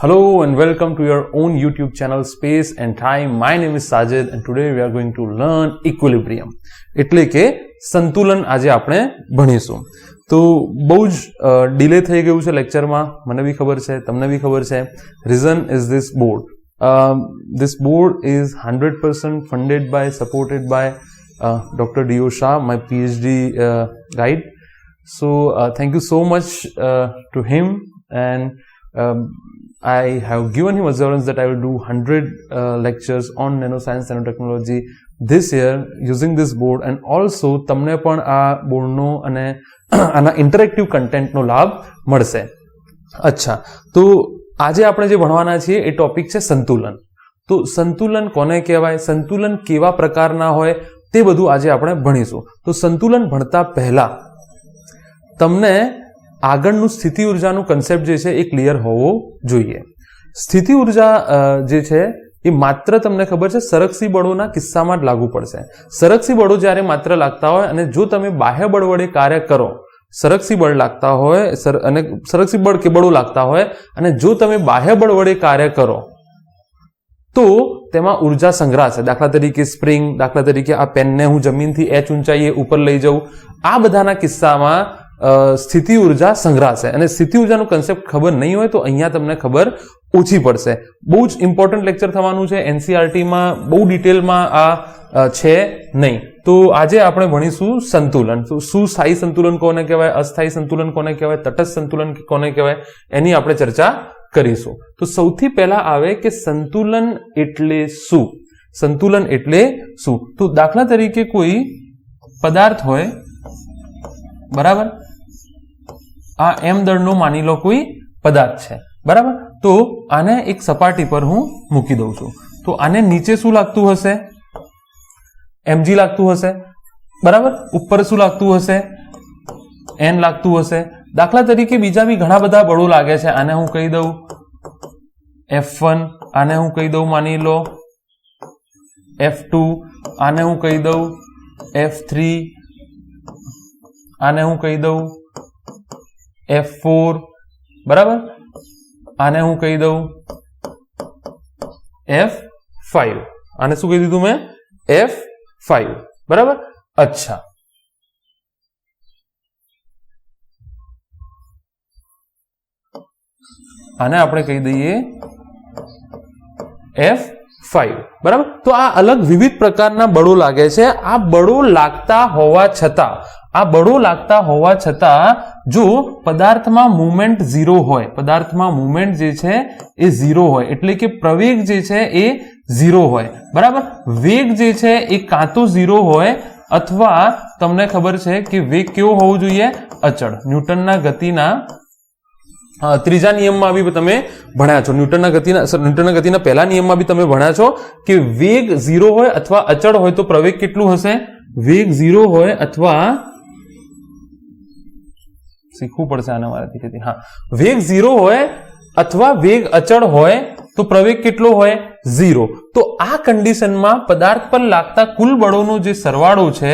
Hello and welcome to your own YouTube channel Space and Time. My name is Sajid and today we are going to learn equilibrium. એટલે કે સંતુલન આજે આપણે ભણીશું. તો બહુ જ ડિલે થઈ ગયું છે લેક્ચરમાં, મને બી ખબર છે, તમને બી ખબર છે. Reason is this board. This board is 100% funded by, supported by Dr. D.O. Shah, my PhD guide. So thank you so much to him, and I have given him assurance that I will do 100 lectures on nanoscience, nanotechnology this year using this board, and also તમને પણ આ બોર્ડનો અને આના interactive કન્ટેન્ટનો લાભ મળશે. અચ્છા, તો આજે આપણે જે ભણવાના છીએ એ ટોપિક છે સંતુલન. તો સંતુલન કોને કહેવાય, સંતુલન કેવા પ્રકારના હોય, તે બધું આજે આપણે ભણીશું. તો સંતુલન ભણતા પહેલા તમને આગળનું સ્થિતિ ઉર્જાનું કન્સેપ્ટ જે છે એ ક્લિયર હોવો જોઈએ. સ્થિતિ ઉર્જા જે છે એ માત્ર તમને ખબર છે સરકસી બળોના કિસ્સામાં જ લાગુ પડશે. સરકસી બળો જ્યારે માત્ર લાગતા હોય અને જો તમે બાહ્ય બળ વડે કાર્ય કરો, સરકસી બળ લાગતા હોય અને સરકસી બળ કે બળો લાગતા હોય અને જો તમે બાહ્ય બળ વડે કાર્ય કરો તો તેમાં ઉર્જા સંગ્રહાશે. દાખલા તરીકે સ્પ્રિંગ, દાખલા તરીકે આ પેનને હું જમીનથી h ઊંચાઈએ ઉપર લઈ જાઉં, આ બધાના કિસ્સામાં સ્થિતિ ઉર્જા સંગ્રહાશે. અને સ્થિતિ ઉર્જાનું કન્સેપ્ટ ખબર નહીં હોય તો અહીંયા તમને ખબર ઓછી પડશે. બહુ જ ઇમ્પોર્ટન્ટ લેક્ચર થવાનું છે, એનસીઆરટીમાં બહુ ડિટેલમાં આ છે નહીં. તો આજે આપણે ભણીશું સંતુલન. તો સુસ્થાયી સંતુલન કોને કહેવાય, અસ્થાયી સંતુલન કોને કહેવાય, તટસ્થ સંતુલન કોને કહેવાય, એની આપણે ચર્ચા કરીશું. તો સૌથી પહેલા આવે કે સંતુલન એટલે શું. સંતુલન એટલે શું? તો દાખલા તરીકે કોઈ પદાર્થ હોય, બરાબર, આ એમ દળનો માની લો કોઈ પદાર્થ છે, બરાબર. તો આને એક સપાટી પર હું મૂકી દઉં છું. તો આને નીચે શું લાગતું હશે? mg લાગતું હશે, બરાબર. ઉપર શું લાગતું હશે? n લાગતું હશે. દાખલા તરીકે બીજા બી ઘણા બધા બળો લાગે છે. આને હું કહી દઉં F1, આને હું કહી દઉં માની લો F2, આને હું કહી દઉં F3, આને હું કહી દઉં F4, બરાબર. આને હું કહી દઉં F5. આને શું કહી દીધું મેં? F5, બરાબર. અચ્છા, આને આપણે કહી દઈએ F5, બરાબર. તો આ અલગ વિવિધ પ્રકારના બળો લાગે છે. આ બળો લાગતા હોવા છતાં જો પદાર્થમાં મુવમેન્ટ ઝીરો હોય, પદાર્થમાં મુવમેન્ટ જે છે એ ઝીરો હોય, એટલે કે પ્રવેગ જે છે એ ઝીરો હોય, બરાબર. વેગ જે છે એ કાં તો ઝીરો હોય અથવા તમને ખબર છે કે વેગ કેવો હોવો જોઈએ? અચળ. ન્યૂટનના ગતિના ત્રીજા નિયમમાં બી તમે ભણ્યા છો, ન્યૂટનના ગતિના પહેલા નિયમમાં બી તમે ભણ્યા છો કે વેગ ઝીરો હોય અથવા અચળ હોય તો પ્રવેગ કેટલું હશે? વેગ ઝીરો હોય અથવા શીખવું પડશે આના મારાથી. હા, વેગ ઝીરો હોય અથવા વેગ અચળ હોય તો પ્રવેગ કેટલો હોય? ઝીરો. તો આ કન્ડિશનમાં પદાર્થ પર લાગતા કુલ બળોનો જે સરવાળો છે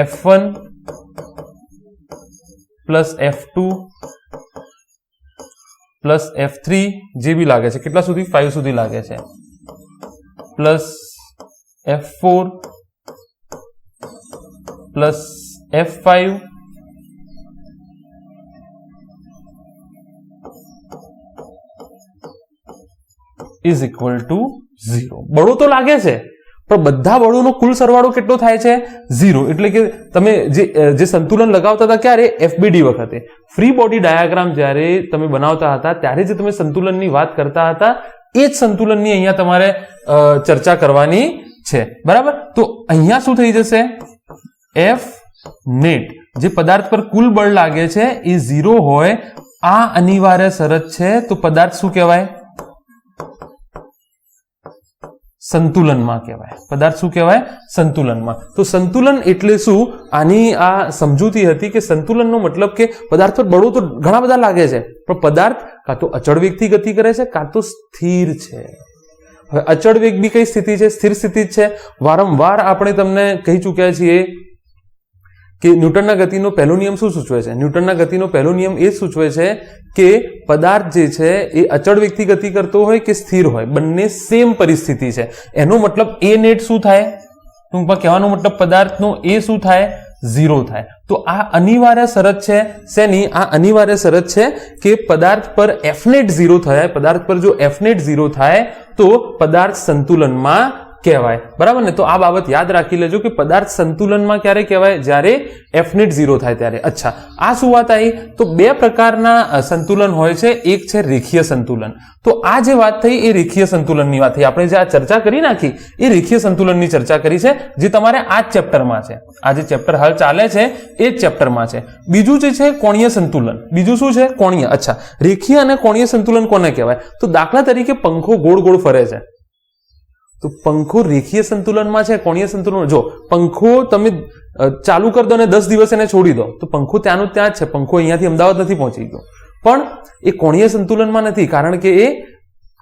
F1 plus F2 plus F3 જે બી લાગે છે, કેટલા સુધી? 5 સુધી લાગે છે, plus F4 plus F5 is equal to 0. બળો તો લાગે છે પણ બધા બળોનો કુલ સરવાળો કેટલો થાય છે? 0. એટલે કે તમે જે સંતુલન લગાવતા હતા ક્યારે? FBD વખતે. ફ્રી બોડી ડાયાગ્રામ જ્યારે તમે બનાવતા હતા ત્યારે જે તમે સંતુલનની વાત કરતા હતા એ જ સંતુલનની અહીંયા તમારે ચર્ચા કરવાની છે, બરાબર. તો અહીંયા શું થઈ જશે? F નેટ, જે પદાર્થ પર કુલ બળ લાગે છે એ 0 હોય, આ અનિવાર્ય શરત છે. તો પદાર્થ શું કહેવાય? સંતુલનમાં કહેવાય. પદાર્થ શું કહેવાય? સંતુલનમાં. તો સંતુલન એટલે શું? આની આ સમજૂતી હતી કે સંતુલનનો મતલબ કે પદાર્થ પર બળો તો ઘણા બધા લાગે છે પણ પદાર્થ કાં તો અચળ વેગથી ગતિ કરે છે કાં તો સ્થિર છે. હવે અચળ વેગ બી કઈ સ્થિતિ છે? સ્થિર સ્થિતિ જ છે. વારંવાર આપણે તમને કહી ચૂક્યા છીએ કે ન્યૂટનના ગતિનો પહેલો નિયમ શું સૂચવે છે? ન્યૂટનના ગતિનો પહેલો નિયમ એ સૂચવે છે કે પદાર્થ જે છે એ અચળ વેગથી ગતિ કરતો હોય કે સ્થિર હોય, બંને સેમ પરિસ્થિતિ છે. એનો મતલબ એ નેટ શું થાય? ટૂંકમાં કહેવાનો મતલબ પદાર્થનો એ શું થાય? 0 થાય. તો આ અનિવાર્ય શરત છે. શેની? આ અનિવાર્ય શરત છે કે પદાર્થ પર એફ નેટ 0 થાય. પદાર્થ પર જો એફ નેટ 0 થાય તો પદાર્થ સંતુલનમાં કહેવાય. બરાબર ને? તો આ બાબત યાદ રાખી લેજો કે પદાર્થ સંતુલનમાં ક્યારે કહેવાય? જ્યારે એફ નેટ 0 થાય ત્યારે. અચ્છા, આ શું વાત આવી? તો બે પ્રકારના સંતુલન હોય છે. એક છે રેખીય સંતુલન. તો આ જે વાત થઈ એ રેખીય સંતુલનની વાત થઈ. આપણે જે આ ચર્ચા કરી નાખી એ રેખીય સંતુલનની ચર્ચા કરી છે, જે તમારે આ જ ચેપ્ટરમાં છે. આ જે ચેપ્ટર હાલ ચાલે છે એ જ ચેપ્ટરમાં છે. બીજું જે છે કોણીય સંતુલન. બીજું શું છે? કોણીય. અચ્છા, રેખીય અને કોણીય સંતુલન કોને કહેવાય? તો દાખલા તરીકે પંખો ગોળ ગોળ ફરે છે, તો પંખો રેખીય સંતુલનમાં છે, કોણીય સંતુલન? જો પંખો તમે ચાલુ કરી દો ને 10 દિવસ એને છોડી દો તો પંખો ત્યાંનું ત્યાં જ છે. પંખો અહીંયાથી અમદાવાદ નથી પહોંચી ગયો, પણ એ કોણીય સંતુલનમાં નથી, કારણ કે એ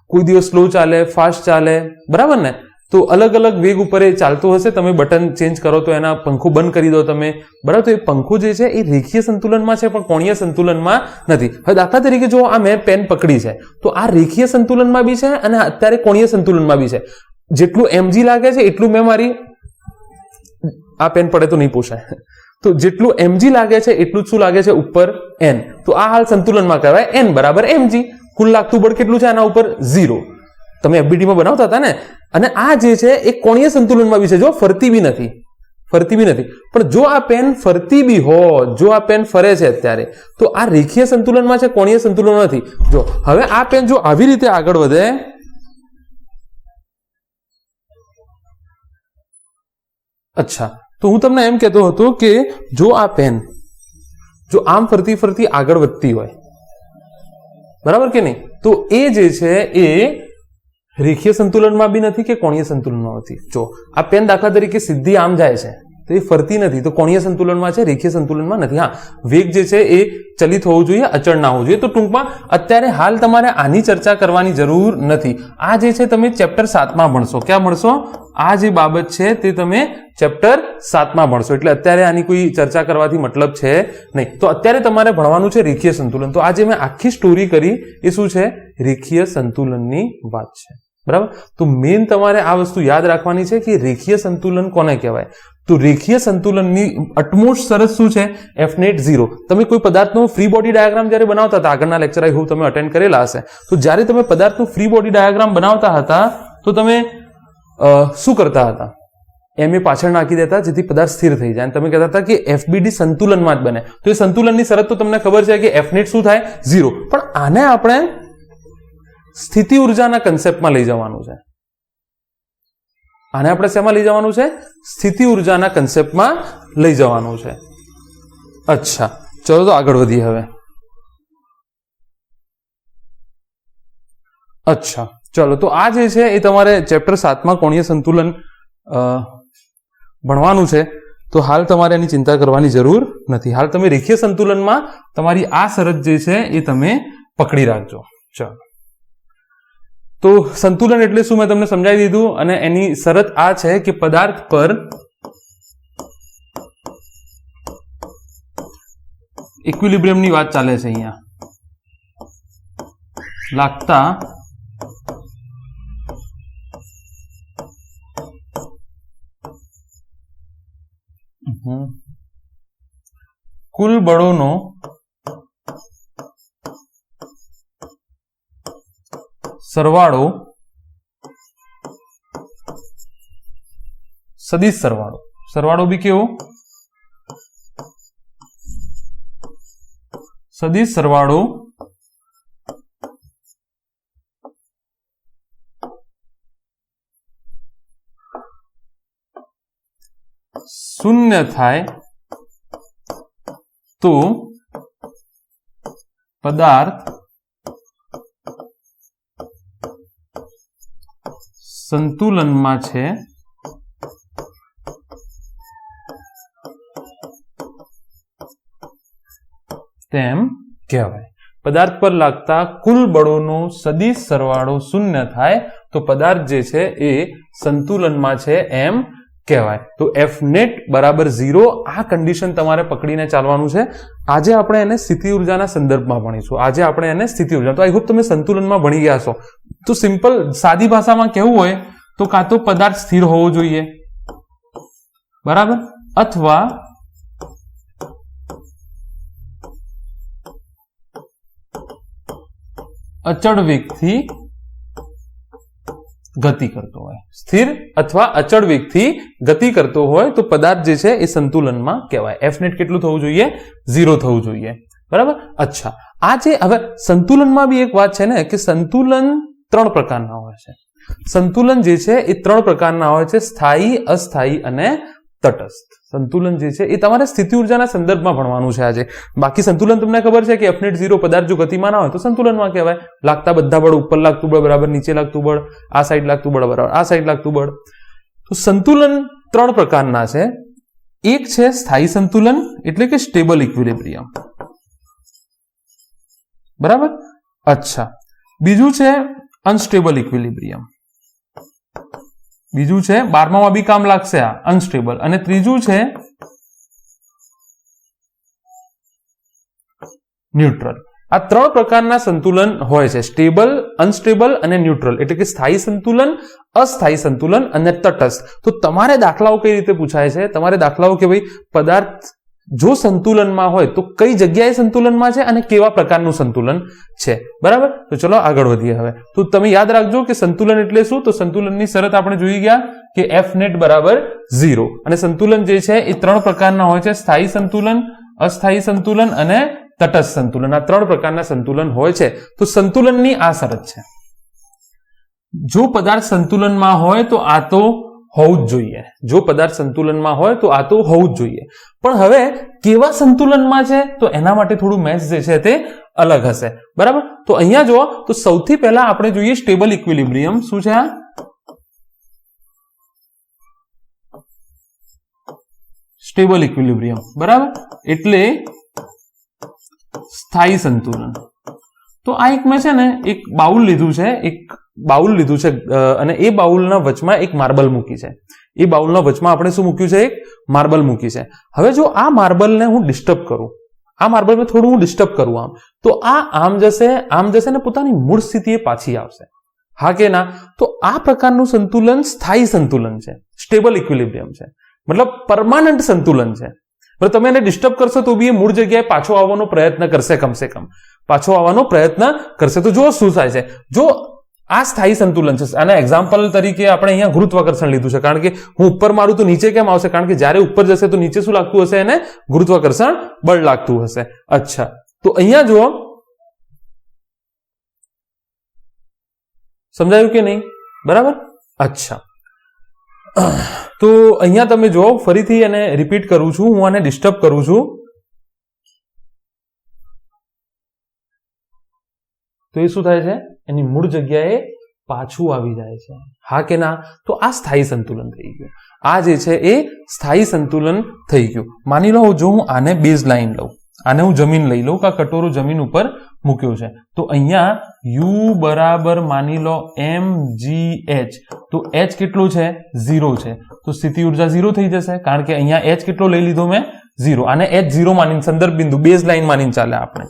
કોઈ દિવસ સ્લો ચાલે, ફાસ્ટ ચાલે. બરાબર ને? તો અલગ અલગ વેગ ઉપર એ ચાલતો હશે. તમે બટન ચેન્જ કરો તો એના પંખો બંધ કરી દો તમે. બરાબર? તો એ પંખો જે છે એ રેખીય સંતુલનમાં છે, પણ કોણીય સંતુલનમાં નથી. હવે દાખલા તરીકે જો આ મેં પેન પકડી છે, તો આ રેખીય સંતુલનમાં બી છે અને અત્યારે કોણીય સંતુલનમાં બી છે. જેટલું mg લાગે છે એટલું મેં મારી આ પેન પડે તો નહીં પૂછાય. તો જેટલું mg લાગે છે એટલું જ શું લાગે છે? ઉપર n. તો આ હાલ સંતુલનમાં કહેવાય. n બરાબર mg. કુલ લાગતું બળ કેટલું છે આના ઉપર? 0. તમે FBT માં બનાવતા હતા ને? અને આ જે છે એ કોણીય સંતુલનમાં બી છે. જો ફરતી બી નથી, ફરતી બી નથી. પણ જો આ પેન ફરતી બી હોય, જો આ પેન ફરે છે અત્યારે, તો આ રેખીય સંતુલનમાં છે, કોણીય સંતુલનમાં નથી. જો હવે આ પેન જો આવી રીતે આગળ વધે, અચ્છા, તો હું તમને એમ કહેતો હતો કે જો આ પેન જો આમ ફરતી ફરતી આગળ વધતી હોય, બરાબર કે નહીં, તો એ જે છે એ રેખીય સંતુલનમાં બી નથી કે કોણીય સંતુલનમાં નથી. જો આ પેન દાખલા તરીકે સીધી આમ જાય છે તો એ ફરતી નથી, તો કોણીય સંતુલનમાં છે, રેખીય સંતુલનમાં નથી. હા, વેગ જે છે એ ચલિત હોવું જોઈએ, અચળ ના હોવું જોઈએ. તો ટૂંકમાં અત્યારે હાલ તમારે આની ચર્ચા કરવાની જરૂર નથી. આ જે છે તમે ચેપ્ટર 7માં ભણશો. ક્યાં ભણશો? આ જે બાબત છે તે તમે ચેપ્ટર 7માં ભણશો. એટલે અત્યારે આની કોઈ ચર્ચા કરવાથી મતલબ છે નહીં. તો અત્યારે તમારે ભણવાનું છે રેખીય સંતુલન. તો આ જે મેં આખી સ્ટોરી કરી એ શું છે? રેખીય સંતુલનની વાત છે. બરાબર? તો મેઇન તમારે આ વસ્તુ યાદ રાખવાની છે કે રેખીય સંતુલન કોને કહેવાય. તો રેખીય સંતુલનની અટમોસ્ટ શરત શું છે? F net 0. તમે કોઈ પદાર્થનો ફ્રી બોડી ડાયાગ્રામ જ્યારે બનાવતા હતા, આગળના લેક્ચર આઈ હોપ તમે અટેન્ડ કરેલા હશે, તો જ્યારે તમે પદાર્થનું ફ્રી બોડી ડાયાગ્રામ બનાવતા હતા તો તમે શું કરતા હતા? એમ એ પાછળ નાખી દેતા જેથી પદાર્થ સ્થિર થઈ જાય. તમે કહેતા હતા કે એફબીડી સંતુલનમાં જ બને. તો એ સંતુલનની શરત તો તમને ખબર છે કે એફ નેટ શું થાય? 0. પણ આને આપણે સ્થિતિ ઉર્જાના કન્સેપ્ટમાં લઈ જવાનું છે. આને આપણે શેમાં લઈ જવાનું છે? સ્થિતિ ઉર્જાના કન્સેપ્ટમાં લઈ જવાનું છે. અચ્છા, ચલો તો આગળ વધીએ હવે. અચ્છા, ચલો તો આ જે છે એ તમારે ચેપ્ટર 7માં કોણીય સંતુલન ભણવાનું છે. તો હાલ તમારે એની ચિંતા કરવાની જરૂર નથી. હાલ તમે રેખીય સંતુલનમાં તમારી આ શરત જે છે એ તમે પકડી રાખજો. ચલો, તો સંતુલન એટલે શું મેં તમને સમજાવી દીધું, અને એની શરત આ છે કે પદાર્થ પર ઇક્વિલિબ્રિયમની વાત ચાલે છે અહીંયા, લાગતા કુલ બળોનો સરવાળો સદિશ સરવાળો, સરવાળો બી કેવો? સદિશ સરવાળો શૂન્ય થાય તો પદાર્થ સંતુલનમાં છે તેમ કહેવાય. પદાર્થ પર લાગતા કુલ બળોનો સદિશ સરવાળો શૂન્ય થાય તો પદાર્થ જે છે એ સંતુલનમાં છે એમ કહેવાય. તો એફ નેટ બરાબર 0 આ કન્ડિશન તમારે પકડીને ચાલવાનું છે. આજે આપણે એને સ્થિતિ ઉર્જાના સંદર્ભમાં ભણીશું. આજે આપણે એને સ્થિતિ ઉર્જા, તો આઈ હોપ તમે સંતુલનમાં ભણી ગયા છો. તો સિમ્પલ સાદી ભાષામાં કહેવું હોય તો કાં તો પદાર્થ સ્થિર હોવો જોઈએ, બરાબર, અથવા અચળ વેગથી ગતિ કરતો હોય. સ્થિર અથવા અચળ વેગથી ગતિ કરતો હોય તો પદાર્થ જે છે એ સંતુલનમાં કહેવાય. એફ નેટ કેટલું થવું જોઈએ? 0 થવું જોઈએ, બરાબર. અચ્છા, આ જે હવે સંતુલનમાં બી એક વાત છે ને કે સંતુલન 3 પ્રકારના હોય છે. સંતુલન જે છે એ 3 પ્રકારના હોય છે: સ્થાયી, અસ્થાયી અને તટસ્થ. સંતુલન જે છે એ તમારે સ્થિતિ ઉર્જાના સંદર્ભમાં ભણવાનું છે આજે. બાકી સંતુલન તમને ખબર છે કે એફ નેટ 0, પદાર્થ જો ગતિમાં ના હોય તો સંતુલનમાં કહેવાય. લાગતા બધા બળ, ઉપર લાગતું બળ બરાબર નીચે લાગતું બળ, આ સાઈડ લાગતું બળ બરાબર આ સાઈડ લાગતું બળ. તો સંતુલન 3 પ્રકારના છે. એક છે સ્થાયી સંતુલન, એટલે કે સ્ટેબલ ઇક્વિલિબ્રિયમ, બરાબર. અચ્છા, બીજું છે અનસ્ટેબલ ઇક્વિલિબ્રિયમ. બીજું છે 12માં બી કામ લાગશે આ અનસ્ટેબલ. અને ત્રીજું છે ન્યુટ્રલ. આ 3 પ્રકારના સંતુલન હોય છે: સ્ટેબલ, અનસ્ટેબલ અને ન્યુટ્રલ. એટલે કે સ્થાયી સંતુલન, અસ્થાયી સંતુલન અને તટસ્થ. તો તમારે દાખલાઓ કઈ રીતે પૂછાય છે? તમારે દાખલાઓ કે ભાઈ પદાર્થ જો સંતુલનમાં હોય તો કઈ જગ્યાએ સંતુલનમાં છે અને કેવા પ્રકારનું સંતુલન છે, બરાબર. તો ચલો આગળ વધીએ હવે. તો તમે યાદ રાખજો કે સંતુલન એટલે શું? તો સંતુલનની શરત આપણે જોઈ ગયા કે એફ નેટ બરાબર 0. અને સંતુલન જે છે એ 3 પ્રકારના હોય છે: સ્થાયી સંતુલન, અસ્થાયી સંતુલન અને તટસ્થ સંતુલન. આ 3 પ્રકારના સંતુલન હોય છે. તો સંતુલનની આ શરત છે: જો પદાર્થ સંતુલનમાં હોય તો આ તો હોવું જ જોઈએ. જો પદાર્થ સંતુલનમાં હોય તો આ તો હોવું જ જોઈએ. પણ હવે કેવા સંતુલનમાં છે તો એના માટે થોડું મેથ્સ જે છે તે અલગ હશે, બરાબર. તો અહીંયા જો, તો સૌથી પહેલા આપણે જોઈએ સ્ટેબલ ઇક્વિલિબ્રિયમ. શું છે આ? સ્ટેબલ ઇક્વિલિબ્રિયમ, બરાબર, એટલે સ્થાયી સંતુલન. તો આ એક મેં છે ને એક બાઉલ લીધું છે, અને એ બાઉલના વચમાં એક માર્બલ મૂકી છે. એ બાઉલના વચમાં આપણે શું મૂક્યું છે? એક માર્બલ મૂકી છે. હવે જો આ માર્બલને હું ડિસ્ટર્બ કરું, આ માર્બલને થોડું હું ડિસ્ટર્બ કરું આમ, તો આ આમ જશે ને પોતાની મૂળ સ્થિતિએ પાછી આવશે, હા કે ના? તો આ પ્રકારનું સંતુલન સ્થાયી સંતુલન છે, સ્ટેબલ ઇક્વિલિબ્રિયમ છે, મતલબ પરમાનન્ટ સંતુલન છે. પણ તમે એને ડિસ્ટર્બ કરશો તો બી એ મૂળ જગ્યાએ પાછો આવવાનો પ્રયત્ન કરશે, કમસે કમ પાછો આવવાનો પ્રયત્ન કરશે. તો જો શું થાય છે, જો આ સ્થાયી સંતુલન છે, આના એક્ઝામ્પલ તરીકે આપણે અહીંયા ગુરુત્વાકર્ષણ લીધું છે. કારણ કે હું ઉપર મારું તો નીચે કેમ આવશે? કારણ કે જ્યારે ઉપર જશે તો નીચે શું લાગતું હશે? એને ગુરુત્વાકર્ષણ બળ લાગતું હશે. અચ્છા, તો અહીંયા જુઓ, સમજાયું કે નહીં? બરાબર. અચ્છા, તો અહીંયા તમે જુઓ, ફરીથી એને રિપીટ કરું છું, હું આને ડિસ્ટર્બ કરું છું તો એ શું થાય છે? એની મૂળ જગ્યાએ પાછું આવી જાય છે, હા કે ના? તો આ સ્થાયી સંતુલન થઈ ગયું. આ જે છે એ સ્થાયી સંતુલન થઈ ગયું. માની લો જો હું આને બેઝ લાઈન લઉં, આને હું જમીન લઈ લઉં, કે કટોરો જમીન ઉપર મૂક્યો છે, તો અહીંયા યુ બરાબર માની લો mgh. તો h કેટલું છે? 0 છે. તો સ્થિતિ ઉર્જા 0 થઈ જશે, કારણ કે અહીંયા h કેટલો લઈ લીધો મેં? 0. આને h0 માનીને, સંદર્ભ બિંદુ બેઝ લાઈન માનીને ચાલે. આપણે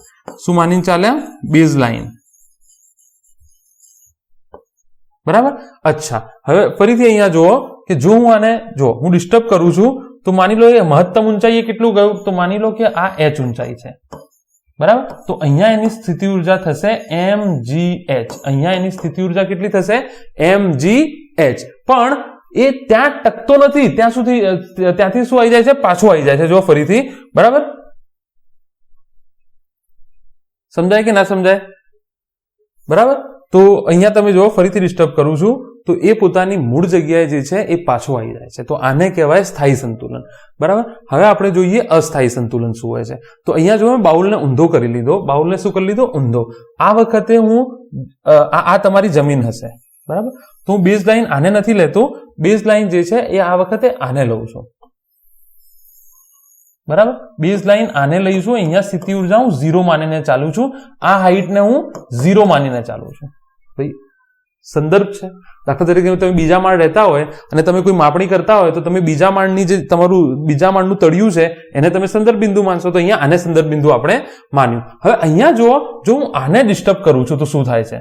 શું માનીને ચાલ્યા? બેઝ લાઈન, બરાબર. અચ્છા, હવે ફરીથી અહીંયા જુઓ કે જો હું આને હું ડિસ્ટર્બ કરું છું તો માની લો એ મહત્તમ ઊંચાઈએ કેટલું ગયું? તો માની લો કે આ h ઊંચાઈ છે, બરાબર. તો અહીંયા એની સ્થિતિ ઉર્જા થશે mgh. અહીંયા એની સ્થિતિ ઉર્જા કેટલી થશે? mgh. પણ એ ત્યાં ટકતો નથી, ત્યાંથી શું આવી જાય છે? પાછું આવી જાય છે. જો ફરીથી, બરાબર. સમજાય કે ના સમજાય? બરાબર. તો અહીંયા તમે જો, ફરીથી ડિસ્ટર્બ કરું છું તો એ પોતાની મૂળ જગ્યાએ જે છે એ પાછું આવી જાય છે. તો આને કહેવાય સ્થાયી સંતુલન, બરાબર. હવે આપણે જોઈએ અસ્થાયી સંતુલન શું હોય છે. તો અહીંયા જો મેં બાઉલને ઊંધો કરી લીધો, બાઉલને શું કરી લીધો? ઊંધો. આ વખતે હું આ તમારી જમીન હશે, બરાબર. તો હું બેઝ લાઈન આને નથી લેતો, બેઝ લાઈન જે છે એ આ વખતે આને લઉં છું, બરાબર. બેઝ લાઈન આને લઈશું. અહીંયા સ્થિતિ ઉર્જા હું 0 માનીને ચાલુ છું, આ હાઈટને હું 0 માનીને ચાલુ છું. ભાઈ સંદર્ભ છે. દાખલા તરીકે તમે બીજા માળ રહેતા હોય અને તમે કોઈ માપણી કરતા હોય તો તમે બીજા માળની જે તમારું બીજા માળનું તળિયું છે એને તમે સંદર્ભ બિંદુ માનશો, તો અહીંયા આને સંદર્ભ બિંદુ આપણે માન્યું. હવે અહીંયા જો હું આને ડિસ્ટર્બ કરું છું તો શું થાય છે,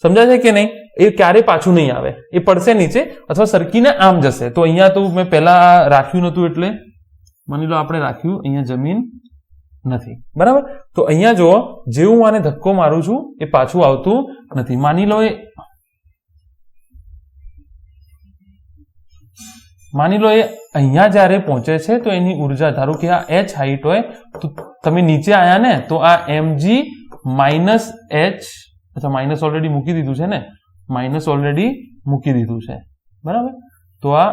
સમજાય છે કે નહીં? એ ક્યારે પાછું નહીં આવે, એ પડશે નીચે અથવા સરકીને આમ જશે. તો અહીંયા તો મેં પહેલા રાખ્યું નતું, એટલે માની લો આપણે રાખ્યું, અહીંયા જમીન નથી, બરાબર? તો અહીંયા જો જે હું આને ધક્કો મારું છું એ પાછું આવતું નથી. માની લો એ અહીંયા જ્યારે પહોંચે છે તો એની ઉર્જા, ધારો કે આ h હાઈટ હોય તો તમે નીચે આયા ને, તો આ mg માઇનસ h, અચ્છા માઇનસ ઓલરેડી મૂકી દીધું છે ને, માઇનસ ઓલરેડી મૂકી દીધું છે, બરાબર? તો આ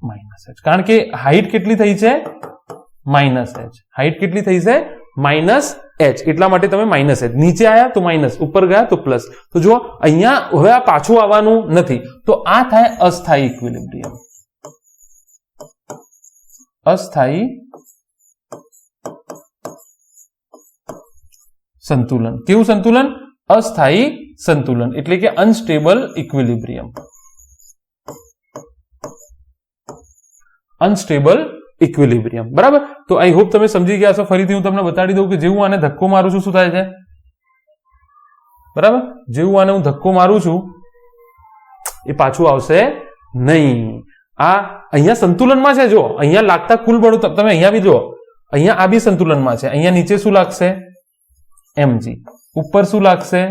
માઇનસ h, કારણ કે હાઈટ કેટલી થઈ છે? Minus h. હાઈટ કેટલી થઈ છે? Minus h. એટલા માટે તમે માઇનસ h. નીચે આયા તો માઇનસ, ઉપર ગયા તો પ્લસ. તો જો અહીંયા હવે આ પાછું આવવાનું નથી, તો આ થાય અસ્થાયી ઇક્વિલિબ્રિયમ. અસ્થાયી સંતુલન. કેવું સંતુલન? અસ્થાયી સંતુલન, એટલે કે અનસ્ટેબલ ઇક્વિલિબ્રિયમ. અનસ્ટેબલ ઇક્વિલિબ્રિયમ, બરાબર? તો આઈ હોપ તમે સમજી ગયા છો. ફરીથી હું તમને બતાડી દઉં કે જેવું આને ધક્કો મારું છું શું થાય છે, બરાબર? જેવું આને હું ધક્કો મારું છું એ પાછું આવશે નહીં. આ અહીંયા સંતુલનમાં છે. જો અહીંયા લાગતા કુલ બળ તમે અહીંયા બી જો, અહીંયા આ બી સંતુલનમાં છે. અહીંયા નીચે શું લાગશે? mg. ઉપર શું લાગશે?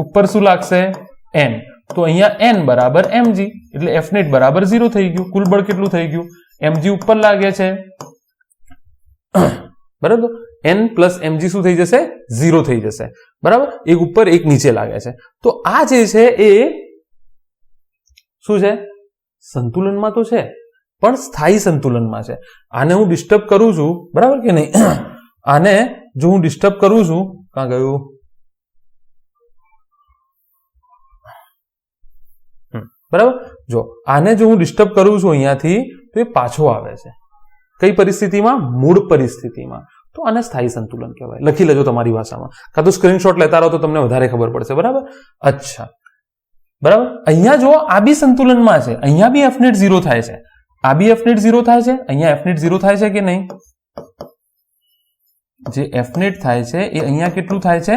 ઉપર શું લાગશે? n. તો અહીંયા n બરાબર mg, એટલે f net બરાબર 0 થઈ ગયું. કુલ બળ કેટલું થઈ ગયું? mg ઉપર લાગે છે, બરાબર? n પ્લસ mg શું થઈ જશે? 0 થઈ જશે, બરાબર? એક ઉપર એક નીચે લાગે છે. તો આ જે છે એ શું છે? સંતુલનમાં તો છે, પણ સ્થાયી સંતુલનમાં છે. આને હું ડિસ્ટર્બ કરું છું, બરાબર કે નહીં? આને જો હું ડિસ્ટર્બ કરું છું, ક્યાં ગયું? બરાબર? જો આને જો હું ડિસ્ટર્બ કરું છું અહીંયાથી, તો એ પાછો આવે છે. કઈ પરિસ્થિતિમાં? મૂળ પરિસ્થિતિમાં. તો આને સ્થાયી સંતુલન કહેવાય. લખી લેજો તમારી ભાષામાં, કાં તો સ્ક્રીનશોટ લેતા રહો તો તમને વધારે ખબર પડશે, બરાબર? અચ્છા, બરાબર? અહીંયા જો આ બી સંતુલનમાં છે, અહીંયા બી f net 0 થાય છે, આ બી f net 0 થાય છે, અહીંયા f net 0 થાય છે કે નહીં? જે f net થાય છે એ અહીંયા કેટલું થાય છે?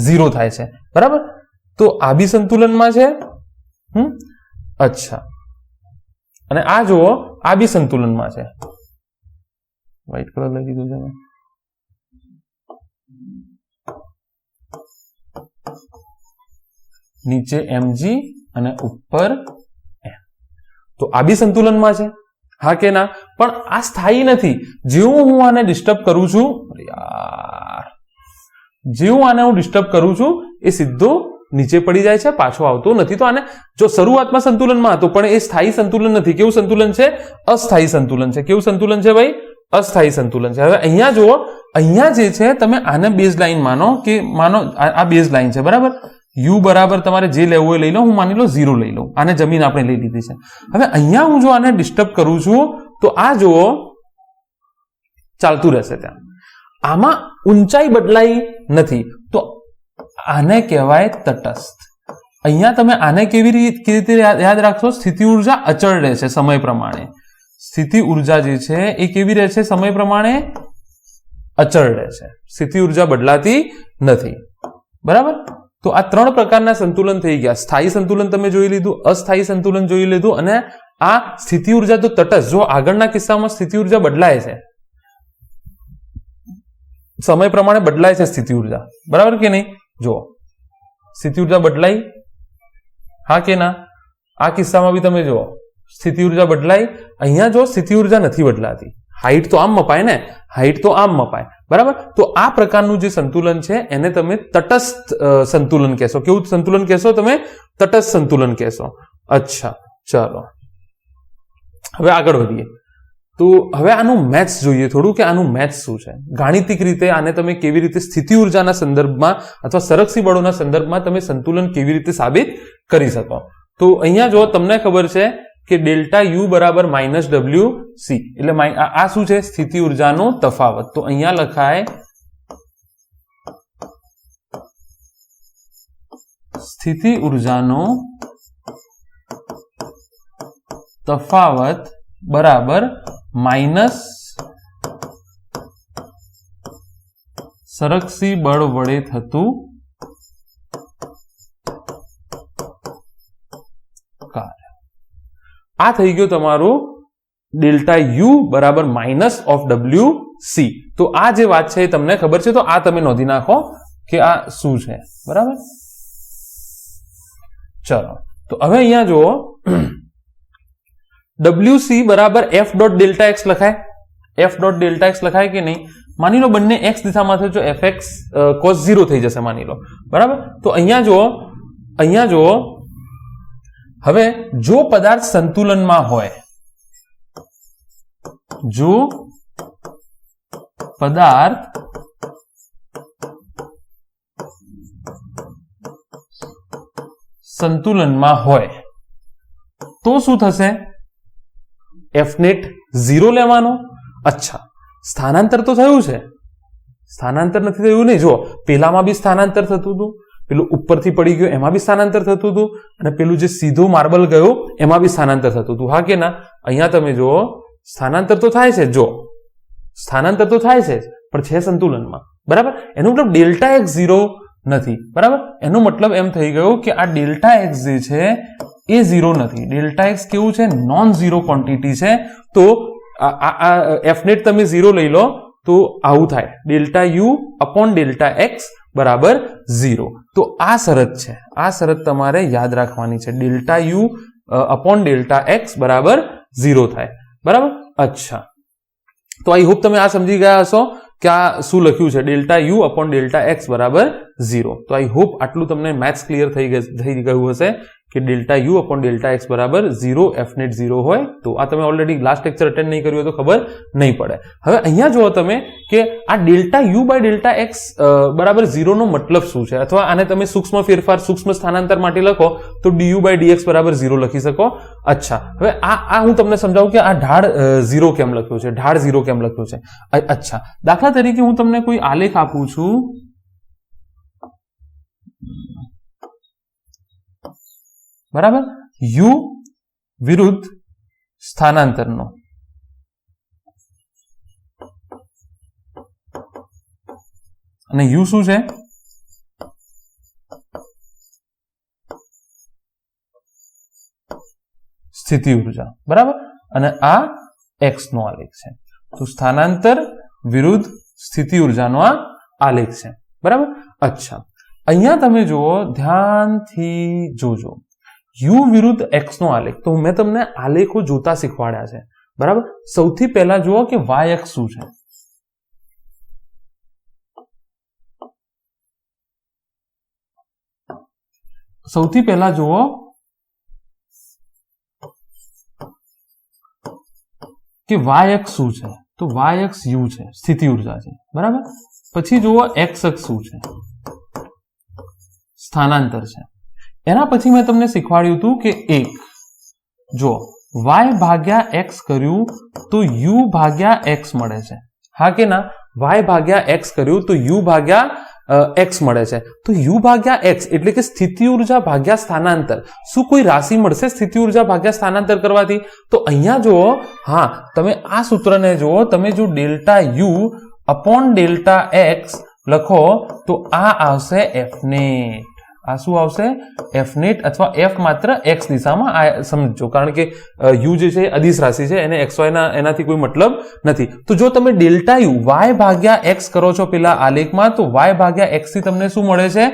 0 થાય છે, બરાબર? તો આ બી સંતુલનમાં છે. અચ્છા, અને આ જુઓ, આ બી સંતુલનમાં છે. વ્હાઈટ કલર લઈ દીધું છે. નીચે mg અને ઉપર m. તો આ બી સંતુલનમાં છે, હા કે ના? પણ આ સ્થાયી નથી. જેવું હું આને ડિસ્ટર્બ કરું છું, જેવું આને હું ડિસ્ટર્બ કરું છું એ સીધો નીચે પડી જાય છે, પાછો આવતો નથી. તો આને જો શરૂઆતમાં સંતુલનમાં હતો, પણ એ સ્થાયી સંતુલન નથી. કેવું સંતુલન છે? અસ્થાયી સંતુલન છે. કેવું સંતુલન છે ભાઈ? અસ્થાયી સંતુલન છે. હવે અહીંયા જુઓ, અહીંયા જે છે તમે આને બેઝ લાઈન માનો, કે માનો આ બેઝ લાઈન છે, બરાબર? u બરાબર તમારે જે લેવું હોય લઈ લો. હું માની લો 0 લઈ લઉં. આને જમીન આપણે લઈ લીધી છે. હવે અહીંયા હું જો આને ડિસ્ટર્બ કરું છું તો આ જુઓ ચાલતું રહેશે. ત્યાં આમાં ઊંચાઈ બદલાઈ નથી, તો આને કહેવાય તટસ્થ. અહીંયા તમે આને કેવી રીતે યાદ રાખશો? સ્થિતિ ઉર્જા અચળ રહેશે સમય પ્રમાણે. સ્થિતિ ઉર્જા જે છે એ કેવી રહેશે? સમય પ્રમાણે અચળ રહેશે. સ્થિતિ ઉર્જા બદલાતી નથી, બરાબર? તો આ 3 પ્રકારના સંતુલન થઈ ગયા. સ્થાયી સંતુલન તમે જોઈ લીધું, અસ્થાયી સંતુલન જોઈ લીધું, અને આ સ્થિતિ ઉર્જા તો તટસ્થ. જો આગળના કિસ્સામાં સ્થિતિ ઉર્જા બદલાય છે, સમય પ્રમાણે બદલાય છે સ્થિતિ ઉર્જા, બરાબર કે નહીં? જો સ્થિતિ ઉર્જા બદલાઈ, હા કે ના? આ કિસ્સામાં બી તમે જુઓ સ્થિતિ ઉર્જા બદલાઈ. અહીંયા જો સ્થિતિ ઉર્જા નથી બદલાતી. હાઈટ તો આમ મપાય ને, હાઈટ તો આમ મપાય, બરાબર? તો આ પ્રકારનું જે સંતુલન છે એને તમે તટસ્થ સંતુલન કહેશો. કેવું સંતુલન કહેશો તમે? તટસ્થ સંતુલન કહેશો. અચ્છા, ચલો હવે આગળ વધીએ. તો હવે આનું મેથ્સ જોઈએ થોડું, કે આનું મેથ્સ શું છે. ગાણિતિક રીતે આને તમે કેવી રીતે સ્થિતિ ઉર્જાના સંદર્ભમાં અથવા સંરક્ષી બળોના સંદર્ભમાં તમે સંતુલન કેવી રીતે સાબિત કરી શકો. તો અહીંયા જો તમને ખબર છે કે ડેલ્ટા યુ બરાબર માઇનસ ડબલ્યુ સી, એટલે આ શું છે? સ્થિતિ ઉર્જાનો તફાવત. તો અહીંયા લખાય સ્થિતિ ઉર્જાનો તફાવત બરાબર માઇનસ સરકસી બળ વડે થતું કાર્ય. આ થઈ ગયું તમારું ડેલ્ટા યુ બરાબર માઇનસ ઓફ ડબલ્યુ સી. તો આ જે વાત છે એ તમને ખબર છે, તો આ તમે નોંધી નાખો કે આ શું છે. બરાબર, ચલો તો હવે અહીંયા જુઓ, WC બરાબર એફ ડોટ ડેલ્ટા એક્સ લખાય. એફ ડોટ ડેલ્ટા એક્સ લખાય કે નહીં? માની લો બંને એક્સ દિશામાં થશે, જો એફ એક્સ કોસ 0 થઈ જશે માની લો. બરાબર, તો અહીંયા જુઓ હવે જો પદાર્થ સંતુલનમાં હોય, જો પદાર્થ સંતુલનમાં હોય તો શું થશે? એફ નેટ 0 લેવાનો. અચ્છા, સ્થાનાંતર તો થયું છે, સ્થાનાંતર નથી થયું નહીં. જો પેલામાં બી સ્થાનાંતર થતું હતું, પેલું ઉપરથી પડી ગયું એમાં બી સ્થાનાંતર થતું હતું, અને પેલું જે સીધું માર્બલ ગયું એમાં બી સ્થાનાંતર થતું હતું. હા કે ના? અહીંયા તમે જુઓ સ્થાનાંતર તો થાય છે, જો સ્થાનાંતર તો થાય છે પણ છે સંતુલનમાં. બરાબર, એનો મતલબ ડેલ્ટા એક્સ 0 નથી. બરાબર, એનો મતલબ એમ થઈ ગયો કે આ ડેલ્ટા એક્સ જે છે એ 0 નથી. ડેલ્ટા એક્સ કેવું છે? નોન ઝીરો ક્વોન્ટિટી છે. તો આ એફ નેટ તમે 0 લઈ લો તો આવું થાય, delta you upon delta x બરાબર 0. તો આ શરત છે, આ શરત તમારે યાદ રાખવાની છે. Delta you upon delta x બરાબર 0 થાય. બરાબર, અચ્છા, તો આઈ હોપ તમે આ સમજી ગયા હશો કે આ શું લખ્યું છે, delta you upon delta x બરાબર 0. તો આઈ હોપ આટલું તમને મેથ્સ ક્લિયર થઈ ગયું હશે કે delta you upon delta x બરાબર 0, એફ નેટ 0 હોય. તો આ તમે ઓલરેડી લાસ્ટ લેક્ચર અટેન્ડ નહીં કર્યું હોય તો ખબર નહીં પડે. હવે અહીંયા જુઓ તમે કે આ delta u by delta x બરાબર 0 નો મતલબ શું છે, અથવા આને તમે સૂક્ષ્મ ફેરફાર, સૂક્ષ્મ સ્થાનાંતર માટે લખો તો ડીયુ બાય ડીએક્સ બરાબર 0 લખી શકો. અચ્છા, હવે આ હું તમને સમજાવું કે આ ઢાળ 0 કેમ લખ્યો છે, ઢાળ 0 કેમ લખ્યો છે. અચ્છા, દાખલા તરીકે હું તમને કોઈ આલેખ આપું છું, બરાબર, યુ વિરુદ્ધ સ્થાનાંતરનો. અને યુ શું છે? સ્થિતિ ઉર્જા. બરાબર, અને આ એક્સ નો આલેખ છે. તો સ્થાનાંતર વિરુદ્ધ સ્થિતિ ઉર્જાનો આ આલેખ છે. બરાબર, અચ્છા, અહીંયા તમે જુઓ, ધ્યાનથી જોજો, યુ વિરુદ્ધ એક્સ નો આલેખ. તો મેં તમને આલેખો જોતા શીખવાડ્યા છે. બરાબર, સૌથી પહેલા જુઓ કે વાય એક્સ શું છે. સૌથી પહેલા જુઓ કે વાય એક્સ શું છે. તો વાય એક્સ યુ છે, સ્થિતિ ઉર્જા છે. બરાબર, પછી જુઓ એક્સ એક્સ શું છે? સ્થાનાંતર છે. એના પછી મેં તમને શીખવાડ્યું હતું કે એક જો y ભાગ્યા x કર્યું તો u ભાગ્યા x મળે છે. હા કે ના? y ભાગ્યા x કર્યું તો u ભાગ્યા x મળે છે. તો u ભાગ્યા x એટલે કે સ્થિતિ ઉર્જા ભાગ્યા સ્થાનાંતર. શું કોઈ રાશિ મળશે સ્થિતિ ઉર્જા ભાગ્યા સ્થાનાંતર કરવાથી? તો અહીંયા જુઓ, હા, તમે આ સૂત્રને જુઓ, તમે જો delta you upon delta x લખો તો આ આવશે એફ નેટ. આ શું આવશે? એફ નેટ, અથવા એફ માત્ર એક્સ દિશામાં. આ સમજો, કારણ કે યુ જે છે અદિશ રાશિ છે, એને એક્સ વાય એનાથી કોઈ મતલબ નથી. તો જો તમે ડેલ્ટા યુ વાય ભાગ્યા એક્સ કરો છો પેલા આલેખમાં, તો વાય ભાગ્યા એક્સ થી તમને શું મળે છે?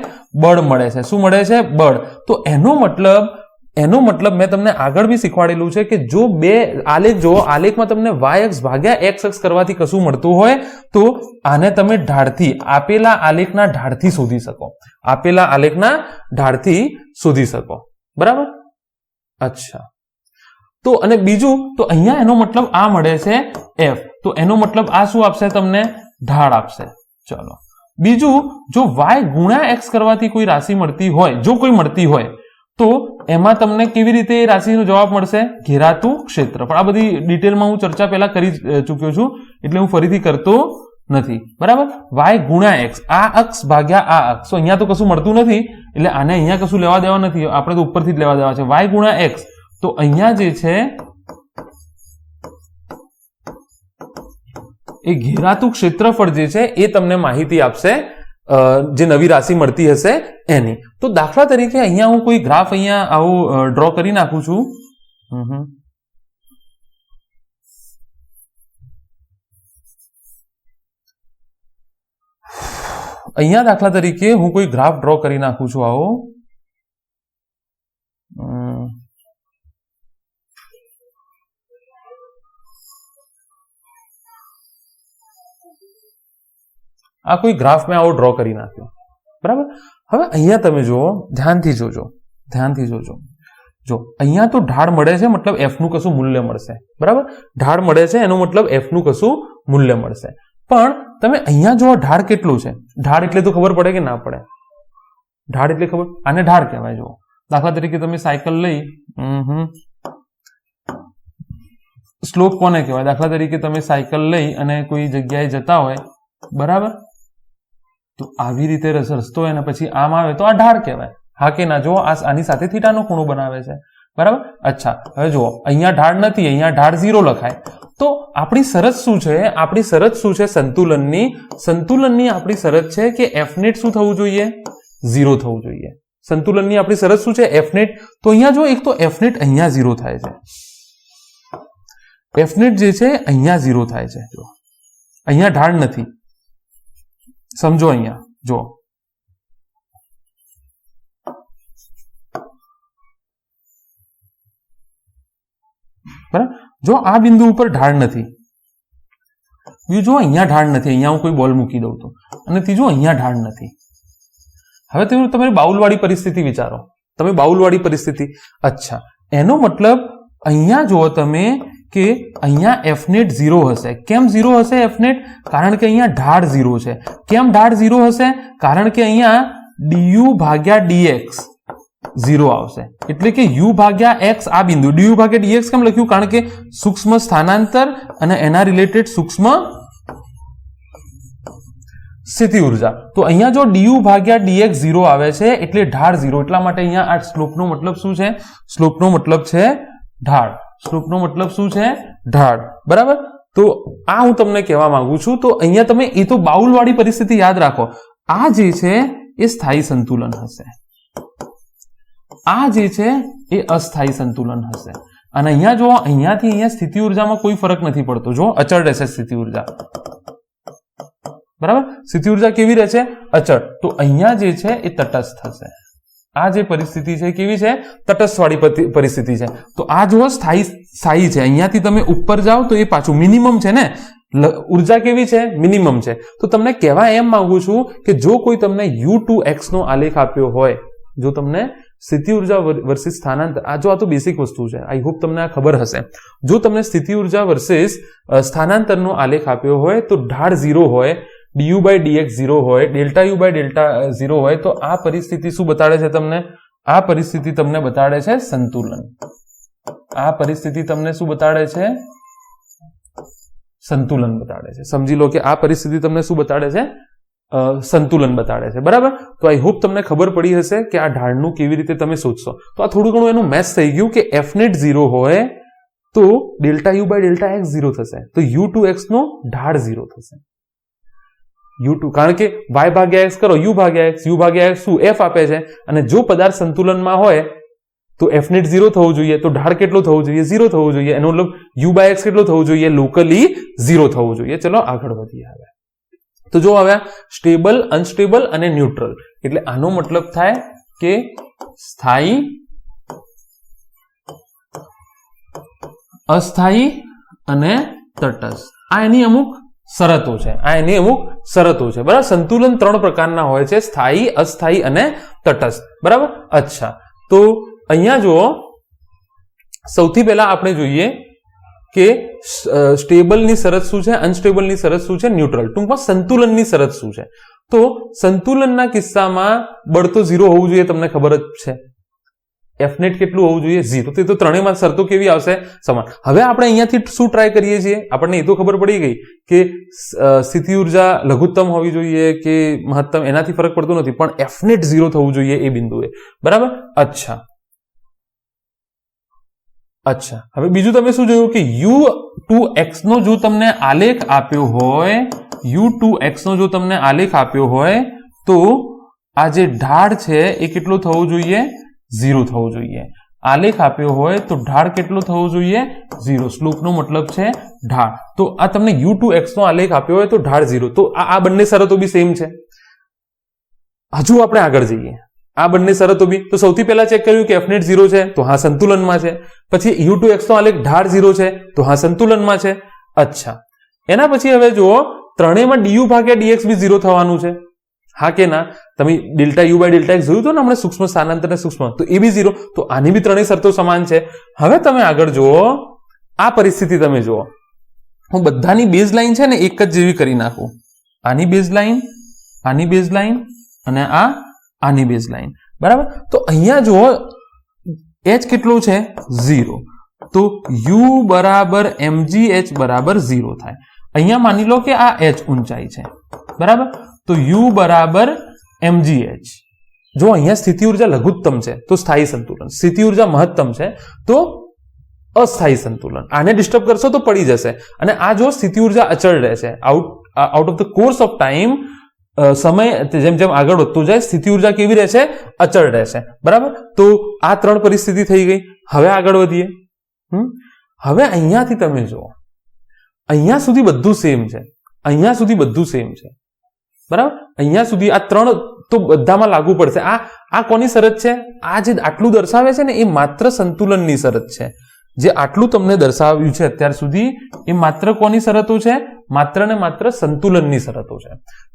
બળ મળે છે. શું મળે છે? બળ. તો એનો મતલબ મેં તમને આગળ બી શીખવાડેલું છે કે જો બે આલેખ જો આલેખમાં તમને વાય એક્સ ભાગ્યા એક્સ એક્સ કરવાથી કશું મળતું હોય તો આને તમે ઢાળથી, આપેલા આલેખના ઢાળથી શોધી શકો. આપેલા આલેખના ઢાળથી શોધી શકો. બરાબર, અચ્છા, તો અને બીજું, તો અહીંયા એનો મતલબ આ મળે છે એફ. તો એનો મતલબ આ શું આપશે? તમને ઢાળ આપશે. ચલો, બીજું, જો વાય ગુણ્યા એક્સ કરવાથી કોઈ રાશિ મળતી હોય, જો કોઈ મળતી હોય, તો એમાં તમને કેવી રીતે એ રાશિનો જવાબ મળશે? ઘેરાતું ક્ષેત્રફળ. આ બધી ડિટેલમાં હું ચર્ચા પહેલા કરી ચૂક્યો છું, એટલે હું ફરીથી કરતો નથી, બરાબર. y ગુણ્યા x, આ અક્ષ ભાગ્યા આ અક્ષ. તો અહીંયા તો કશું મળતું નથી, એટલે આને અહીંયા કશું લેવા દેવા નથી, આપણે તો ઉપરથી જ લેવા દેવા છે. y ગુણ્યા x, તો અહીંયા જે છે એ ઘેરાતું ક્ષેત્રફળ જે છે એ તમને માહિતી આપશે જે નવી રાશિ મળતી હશે એની. તો દાખલા તરીકે અહીંયા હું કોઈ ગ્રાફ અહીંયા આવું ડ્રો કરી નાખું છું. અહીંયા દાખલા તરીકે હું કોઈ ગ્રાફ ડ્રો કરી નાખું છું આવો. આ કોઈ ગ્રાફ મેં આવો ડ્રો કરી નાખ્યો, બરાબર. હવે અહીંયા તમે જુઓ, ધ્યાનથી જોજો, જો અહીંયા તો ઢાળ મળે છે, મતલબ f નું કશું મૂલ્ય મળશે, બરાબર. ઢાળ મળે છે એનો મતલબ f નું કશું મૂલ્ય મળશે. પણ તમે અહીંયા જો ઢાળ કેટલું છે, ઢાળ એટલે તો ખબર પડે કે ના પડે? ઢાળ એટલે ખબર, આને ઢાળ કહેવાય. જો દાખલા તરીકે તમે સાયકલ લઈ, સ્લોપ કોને કહેવાય? દાખલા તરીકે તમે સાયકલ લઈ અને કોઈ જગ્યાએ જતા હોય, બરાબર, તો આવી રીતે રસ્તો હોય અને પછી આમ આવે તો આ ઢાળ કહેવાય. હા કે ના? જો આની સાથે થીટાનો ખૂણો બનાવે છે, બરાબર. અચ્છા, હવે જુઓ અહીંયા ઢાળ નથી, અહીંયા ઢાળ 0 લખાય. તો આપણી શરત શું છે? આપણી શરત શું છે? સંતુલનની આપણી શરત છે કે f નેટ શું થવું જોઈએ? 0 થવું જોઈએ. સંતુલનની આપણી શરત શું છે? f net. તો અહીંયા જો એક તો f નેટ અહીંયા 0 થાય છે, f નેટ જે છે અહીંયા 0 થાય છે. જો અહીંયા ઢાળ નથી, સમજો. અહીંયા જો બરાબર, જો આ બિંદુ ઉપર ઢાળ નથી, બીજું જો અહીંયા ઢાળ નથી, અહીંયા હું કોઈ બોલ મૂકી દઉં તો, અને ત્રીજું અહીંયા ઢાળ નથી. હવે તમે બાઉલવાળી પરિસ્થિતિ વિચારો, તમે બાઉલવાળી પરિસ્થિતિ. અચ્છા, એનો મતલબ અહીંયા જુઓ તમે કે અહીંયા f નેટ 0 હશે. કેમ 0 હશે f નેટ? કારણ કે અહીંયા ઢાળ 0 છે. કેમ ઢાળ 0 હશે? કારણ કે અહીંયા du ભાગ્યા dx 0 આવશે. એટલે કે u ભાગ્યા x આ બિંદુ, du ભાગ્યા dx કેમ લખ્યું? કારણ કે સૂક્ષ્મ સ્થાનાંતર અને એના રિલેટેડ સૂક્ષ્મ સ્થિતિ ઉર્જા. તો અહીંયા જો du ભાગ્યા dx 0 આવે છે એટલે ઢાળ 0. એટલા માટે અહીંયા આ સ્લોપનો મતલબ શું છે? સ્લોપનો મતલબ છે ઢાળ. સ્લોપનો મતલબ શું છે? ઢાળ, બરાબર. તો આ હું તમને કહેવા માંગુ છું. તો અહીંયા તમે એ તો બાઉલવાળી પરિસ્થિતિ યાદ રાખો. આ જે છે એ સ્થાયી સંતુલન હશે, આ જે છે એ અસ્થાયી સંતુલન હશે. અને અહીંયા જો અહીંયાથી અહીંયા સ્થિતિ ઉર્જામાં કોઈ ફરક નથી પડતો. જો અચળ રહેશે સ્થિતિ ઉર્જા, બરાબર. સ્થિતિ ઉર્જા કેવી રહે છે? અચળ. તો અહીંયા જે છે એ તટસ્થ થશે. આ જે પરિસ્થિતિ છે કેવી છે? તટસ્થવાળી પરિસ્થિતિ છે. તો આ જો સ્થાયી છે. અહીંયાથી તમે ઉપર જાઓ તો એ પાછું મિનિમમ છે ને, ઉર્જા કેવી છે? મિનિમમ છે. તો તમને કહેવા એમ માંગુ છું કે જો કોઈ તમને u2x નો આલેખ આપ્યો હોય, જો તમને સ્થિતિ ઉર્જા વર્સિસ સ્થાનાંતર, આ તો બેસિક વસ્તુ છે, આઈ હોપ તમને આ ખબર હશે. જો તમને સ્થિતિ ઉર્જા વર્સિસ સ્થાનાંતરનો આલેખ આપ્યો હોય તો ઢાળ 0 હોય, du by dx 0 હોય, ડેલ્ટા u by ડેલ્ટા 0 હોય, તો આ પરિસ્થિતિ શું બતાડે છે તમને? આ પરિસ્થિતિ તમને બતાડે છે સંતુલન. આ પરિસ્થિતિ તમને શું બતાડે છે? સંતુલન બતાડે છે. સમજી લો કે આ પરિસ્થિતિ તમને શું બતાડે છે? સંતુલન બતાડે છે, બરાબર. તો આઈ હોપ તમને ખબર પડી હશે કે આ ઢાળનું કેવી રીતે તમે શોધશો. તો આ થોડું ઘણું એનું મેથ્સ થઈ ગયું કે f નેટ 0 હોય તો delta u by delta x 0 થશે, તો u2x નો ઢાળ 0 થશે. u2 કારણ કે y ભાગ્યા x કરો, u ભાગ્યા x શું f આપે છે, અને જો પદાર્થ સંતુલનમાં હોય તો f નેટ 0 થવું જોઈએ, તો ઢાળ કેટલો થવું જોઈએ? 0 થવું જોઈએ. એનો મતલબ u by x કેટલો થવું જોઈએ? લોકલી 0 થવું જોઈએ. ચલો આગળ વધીએ. હવે તો જો હવે સ્ટેબલ, અનસ્ટેબલ અને ન્યુટ્રલ, એટલે આનો મતલબ થાય કે સ્થાયી, અસ્થાયી અને તટસ્થ. આ એની અમુક શરતો છે, બરાબર. સંતુલન 3 પ્રકારના હોય છે: સ્થાયી, અસ્થાયી અને તટસ્થ, બરાબર. અચ્છા, તો અહીંયા જુઓ, સૌથી પહેલા આપણે જોઈએ કે સ્ટેબલની શરત શું છે, અનસ્ટેબલની શરત શું છે, ન્યુટ્રલ. ટૂંકમાં સંતુલનની શરત શું છે? તો સંતુલનના કિસ્સામાં બળ તો 0 હોવું જોઈએ, તમને ખબર જ છે. એફનેટ કેટલું હોવું જોઈએ 0. તો ત્રણેયમાં શરતો કેવી આવશે? સમાન. હવે આપણે અહીંયાથી શું ટ્રાય કરીએ છીએ? આપણને એ તો ખબર પડી ગઈ કે સ્થિતિ ઉર્જા લઘુત્તમ હોવી જોઈએ કે મહત્તમ, એનાથી ફરક પડતો નથી, પણ એફનેટ 0 થવું જોઈએ એ બિંદુએ. બરાબર. અચ્છા, હવે બીજું તમે શું જોયું કે u2x નો જો તમને આલેખ આપ્યો હોય, u2x નો જો તમને આલેખ આપ્યો હોય તો આ જે ઢાળ છે એ કેટલો થવો જોઈએ? 0 થવું જોઈએ. આલેખ આપ્યો હોય તો ઢાળ કેટલો થવો જોઈએ? 0. સ્લોપનો મતલબ છે ઢાળ. તો આ તમને u2x નો આલેખ આપ્યો હોય તો ઢાળ 0. તો આ બંને શરતો બી સેમ છે. હજુ આપણે આગળ જઈએ. આ બંને શરતો બી, તો સૌથી પહેલા ચેક કર્યું કે એફનેટ 0 છે, તો હા સંતુલનમાં છે. પછી u2x નો આલેખ ઢાળ 0 છે, તો હા સંતુલનમાં છે. અચ્છા, એના પછી હવે જુઓ, ત્રણેયમાં du ભાગ્યા dx બી 0 થવાનું છે. હા કે ના? તમે delta u by delta x જોયું હતું ને હમણાં સૂક્ષ્મ સ્થાનાંતર ને સૂક્ષ્મ, તો એ બી 0. તો આની બી ત્રણેય શરતો સમાન છે. હવે તમે આગળ જુઓ, આ પરિસ્થિતિ તમે જુઓ, હું બધાની બેઝ લાઈન છે ને એક જ જેવી કરી નાખું. આની બેઝ લાઈન, આની બેઝ લાઈન અને આની બેઝ લાઈન. બરાબર. તો અહીંયા જુઓ h કેટલું છે? 0. તો u બરાબર mgh બરાબર 0 થાય. અહીંયા માની લો કે આ h ઊંચાઈ છે. બરાબર. તો u બરાબર mgh. જો અહીંયા સ્થિતિ ઉર્જા લઘુત્તમ છે તો સ્થાયી સંતુલન, સ્થિતિ ઉર્જા મહત્તમ છે તો અસ્થાયી સંતુલન. આને ડિસ્ટર્બ કરશો તો પડી જશે. અને આ જો સ્થિતિ ઉર્જા અચળ રહેશે, out of the course of time, સમય જેમ જેમ આગળ વધતો જાય સ્થિતિ ઉર્જા કેવી રહેશે? અચળ રહેશે. બરાબર. તો આ ત્રણ પરિસ્થિતિ થઈ ગઈ. હવે આગળ વધીએ. હવે અહીંયાથી તમે જુઓ, અહીંયા સુધી બધું સેમ છે, અહીંયા સુધી બધું સેમ છે. બરાબર. અહીંયા સુધી આ ત્રણ તો બધામાં લાગુ પડશે. આ કોની શરત છે? આ જે આટલું દર્શાવે છે ને એ માત્ર સંતુલનની શરત છે. જે આટલું તમને દર્શાવ્યું છે અત્યાર સુધી એ માત્ર કોની શરતો છે? માત્ર ને માત્ર સંતુલનની શરતો છે.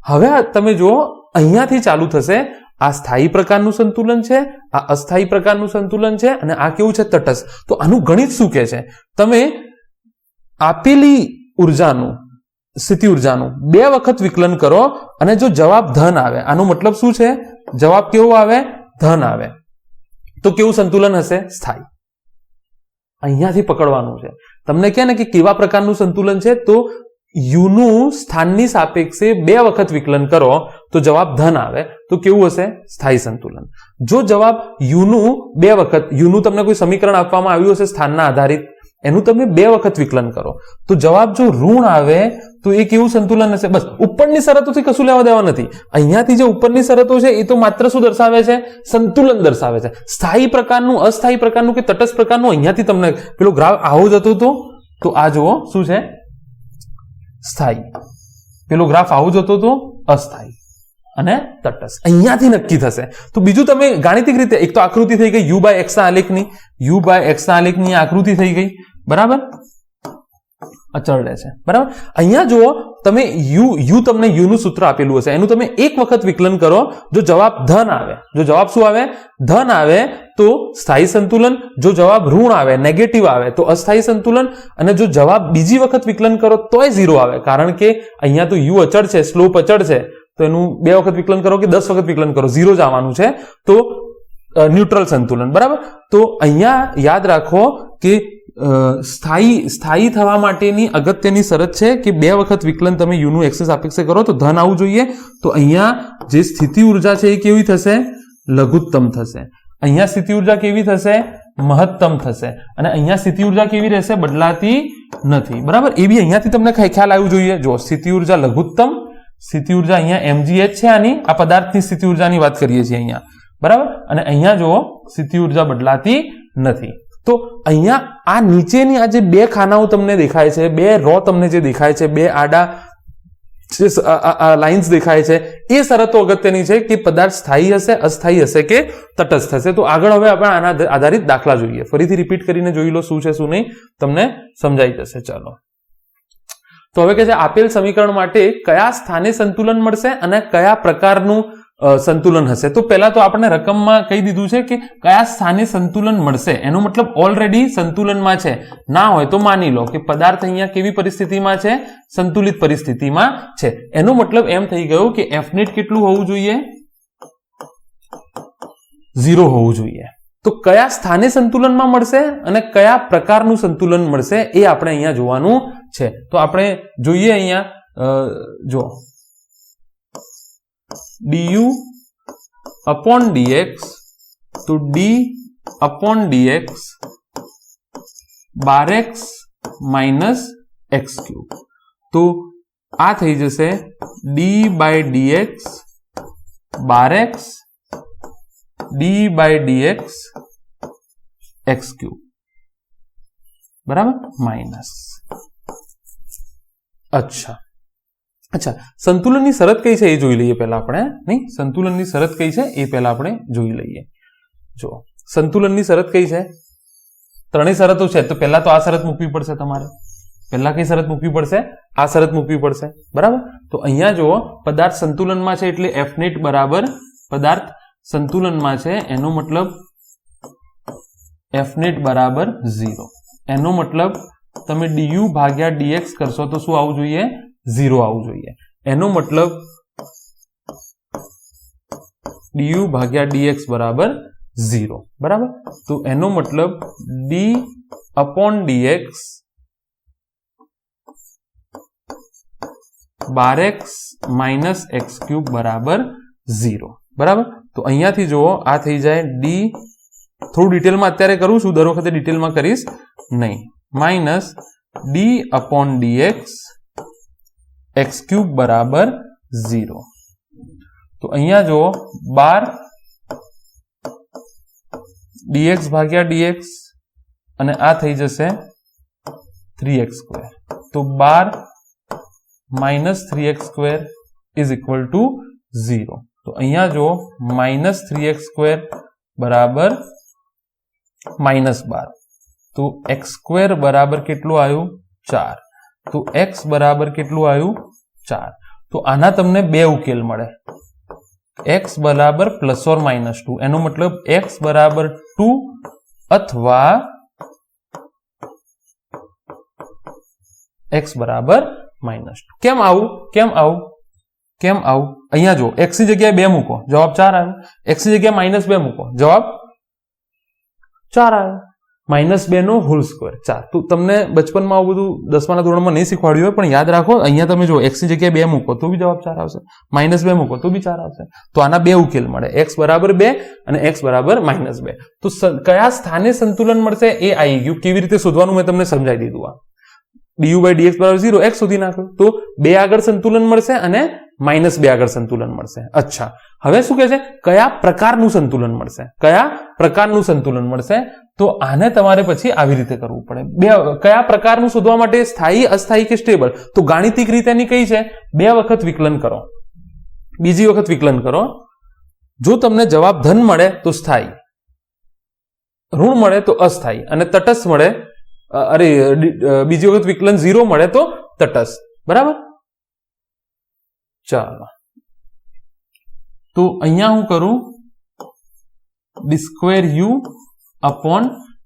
હવે તમે જુઓ, અહીંયાથી ચાલુ થશે. આ સ્થાયી પ્રકારનું સંતુલન છે, આ અસ્થાયી પ્રકારનું સંતુલન છે, અને આ કેવું છે? તટસ્થ. તો આનું ગણિત શું કહે છે? તમે આપેલી ઉર્જાનું, સ્થિતિ ઉર્જાનું 2 વખત વિકલન કરો અને જો જવાબ ધન આવે, આનો મતલબ શું છે? જવાબ કેવો આવે? ધન આવે. તો કેવું સંતુલન હશે? સ્થાયી. અહીંયાથી પકડવાનું છે. તમને કહે ને કે કેવા પ્રકારનું સંતુલન છે, તો યુનું સ્થાનની સાપેક્ષે 2 વખત વિકલન કરો તો જવાબ ધન આવે. તો કેવું હશે? સ્થાયી સંતુલન. જો જવાબ યુનું 2 વખત, યુનું તમને કોઈ સમીકરણ આપવામાં આવ્યું હશે સ્થાનના આધારિત, એનું તમે 2 વખત વિકલન કરો તો જવાબ જો ઋણ આવે તો એ કેવું સંતુલન હશે? બસ ઉપરની શરતોથી કશું લેવા દેવા નથી. અહીંયાથી જે ઉપરની શરતો છે એ તો માત્ર શું દર્શાવે છે? સંતુલન દર્શાવે છે. સ્થાયી પ્રકારનું, અસ્થાયી પ્રકારનું કે તટસ્થ પ્રકારનું અહીંયાથી તમને પેલો ગ્રાફ આવો જતો હતો, તો આ જુઓ શું છે? સ્થાયી. પેલો ગ્રાફ આવો જતો હતો, અસ્થાયી અને તટસ્થ. અહીંયાથી નક્કી થશે. તો બીજું તમે ગાણિતિક રીતે, એક તો આકૃતિ થઈ ગઈ u બાય x ના આલેખની, u બાય x ના આલેખની આકૃતિ થઈ ગઈ. બરાબર. અચળ રહે છે. બરાબર. અહીંયા જુઓ, તમે u તમને u નું સૂત્ર આપેલું હશે, એનું તમે 1 વખત વિકલન કરો, જો જવાબ ધન આવે, જો જવાબ શું આવે? ધન આવે તો સ્થાયી સંતુલન, જો જવાબ ઋણ આવે, નેગેટિવ આવે તો અસ્થાયી સંતુલન, અને જો જવાબ બીજી વખત વિકલન કરો તોય 0 આવે, કારણ કે અહીંયા તો u અચળ છે, સ્લોપ અચળ છે, તો એનું 2 વખત વિકલન કરો કે 10 વખત વિકલન કરો 0 જ આવવાનું છે. તો ન્યુટ્રલ સંતુલન. બરાબર. તો અહીંયા યાદ રાખો કે સ્થાયી થવા માટેની અગત્યની શરત છે કે 2 વખત વિકલન તમે u નું એક્સેસ સાપેક્ષે કરો તો ધન આવવું જોઈએ. તો અહીંયા જે સ્થિતિ ઉર્જા છે એ કેવી થશે? લઘુત્તમ થશે. અહીંયા સ્થિતિ ઉર્જા કેવી થશે? મહત્તમ થશે. અને અહીંયા સ્થિતિ ઉર્જા કેવી રહેશે? બદલાતી નથી. બરાબર. એ બી અહીંયાથી તમને ખ્યાલ આવવું જોઈએ. જો સ્થિતિ ઉર્જા લઘુત્તમ, સ્થિતિ ઉર્જા અહીંયા mgh છે, આની આ પદાર્થની સ્થિતિ ઉર્જાની વાત કરીએ છીએ અહીંયા. બરાબર. અને અહીંયા જુઓ સ્થિતિ ઉર્જા બદલાતી નથી. તો અહીંયા આ નીચેની આ જે 2 ખાનાઓ તમને દેખાય છે, 2 રો તમને જે દેખાય છે, 2 આડા જે લાઇન્સ દેખાય છે, એ શરતો અગત્યની છે કે પદાર્થ સ્થાયી હશે, અસ્થાયી હશે કે તટસ્થ હશે. તો આગળ હવે આપણે આના આધારિત દાખલા જોઈએ. ફરીથી રિપીટ કરીને જોઈ લો શું છે શું નહીં, તમને સમજાઈ જશે. ચાલો. તો હવે કે છે આપેલ સમીકરણ માટે કયા સ્થાને સંતુલન મળશે અને કયા પ્રકારનું સંતુલન હશે. તો પહેલા તો આપણે રકમમાં કહી દીધું છે કે કયા સ્થાને સંતુલન મળશે, એનો મતલબ ઓલરેડી સંતુલનમાં છે. ના હોય તો માની લો કે પદાર્થ અહીંયા કેવી પરિસ્થિતિમાં છે? સંતુલિત પરિસ્થિતિમાં છે. એનો મતલબ એમ થઈ ગયો કે એફનેટ કેટલું હોવું જોઈએ? 0 હોવું જોઈએ. તો કયા સ્થાને સંતુલનમાં મળશે અને કયા પ્રકારનું સંતુલન મળશે એ આપણે અહીંયા જોવાનું છે. તો આપણે જોઈએ અહીંયા જો du upon dx, તો d upon dx બાર x માઇનસ એક્સ ક્યુબ, તો આ થઈ જશે d by dx bar x d by dx x cube, બરાબર, માઇનસ. અચ્છા, સંતુલનની શરત કઈ છે એ જોઈ લઈએ પહેલા આપણે. નહીં, સંતુલનની શરત કઈ છે એ પહેલા આપણે જોઈ લઈએ. જો સંતુલનની શરત કઈ છે, ત્રણેય શરતો છે. તો પહેલા તો આ શરત મૂકવી પડશે તમારે. પહેલા કઈ શરત મૂકવી પડશે? આ શરત મૂકવી પડશે, બરાબર. તો અહીંયા જુઓ, પદાર્થ સંતુલનમાં છે એટલે એફ નેટ બરાબર, પદાર્થ સંતુલનમાં છે એનો મતલબ એફ નેટ બરાબર 0. એનો મતલબ તમે du ભાગ્યા dx કરશો તો શું આવવું જોઈએ? 0 આવવું જોઈએ. એનો મતલબ du ભાગ્યા dx બરાબર 0, બરાબર. તો એનો મતલબ d upon dx બાર x માઇનસ એક્સ ક્યુબ બરાબર 0, બરાબર. તો અહીંયાથી જુઓ, આ થઈ જાય d, થોડું ડિટેલમાં અત્યારે કરું છું, દર વખતે ડિટેલમાં કરીશ નહીં, minus d upon dx x cube બરાબર 0. તો અહીંયા જુઓ, 12 dx ભાગ્યા dx અને આ થઈ જશે 3x સ્ક્વેર. તો 12 minus 3x square is equal to 0. તો અહીંયા જો માઇનસ 3x સ્ક્વેર બરાબર માઇનસ 12. તો એક્સ સ્ક્વેર બરાબર કેટલું આવ્યું? 4. તો એક્સ બરાબર કેટલું આવ્યું? 4. તો આના તમને બે ઉકેલ મળે, એક્સ બરાબર પ્લસ ઓર માઇનસ 2. એનો મતલબ એક્સ બરાબર 2 અથવા એક્સ બરાબર માઇનસ 2. કેમ આવું? અહીંયા જો, એક્સ ની જગ્યાએ 2 મૂકો, જવાબ 4 આવ્યો. એક્સ ની જગ્યાએ માઇનસ 2 મૂકો, જવાબ 4 આવ્યો. માઇનસ 2 નો હોલ સ્ક્વેર 4. તો તમને બચપનમાં આવું બધું 10મા ધોરણમાં નહીં શીખવાડ્યું હોય, પણ યાદ રાખો, અહીંયા તમે જો એક્સ ની જગ્યાએ 2 મૂકો તો બી જવાબ 4 આવશે, માઇનસ 2 મૂકો તો બી 4 આવશે. તો આના બે ઉકેલ મળે, એક્સ બરાબર 2 અને એક્સ બરાબર માઇનસ 2. તો કયા સ્થાને સંતુલન મળશે એ આવી ગયું. કેવી રીતે શોધવાનું મેં તમને સમજાવી દીધું. આ du by dx બરાબર 0, x સુધી નાખો તો 2 આગળ સંતુલન મળશે અને માઇનસ 2 આગળ સંતુલન મળશે. અચ્છા, હવે શું કહે છે? કયા પ્રકારનું સંતુલન મળશે? કયા પ્રકારનું સંતુલન મળશે? તો આને તમારે પછી આવી રીતે કરવું પડે. કયા પ્રકારનું શોધવા માટે? સ્થાયી, અસ્થાયી કે સ્ટેબલ? તો ગાણિતિક રીતે એની કઈ છે? 2 વખત વિકલન કરો, બીજી વખત વિકલન કરો. જો તમને જવાબ ધન મળે તો સ્થાયી, ઋણ મળે તો અસ્થાયી, અને તટસ્થ મળે, બીજી વખત વિકલન 0 મળે તો તટસ્થ, બરાબર. ચાલો, તો અહીંયા હું કરું d square u upon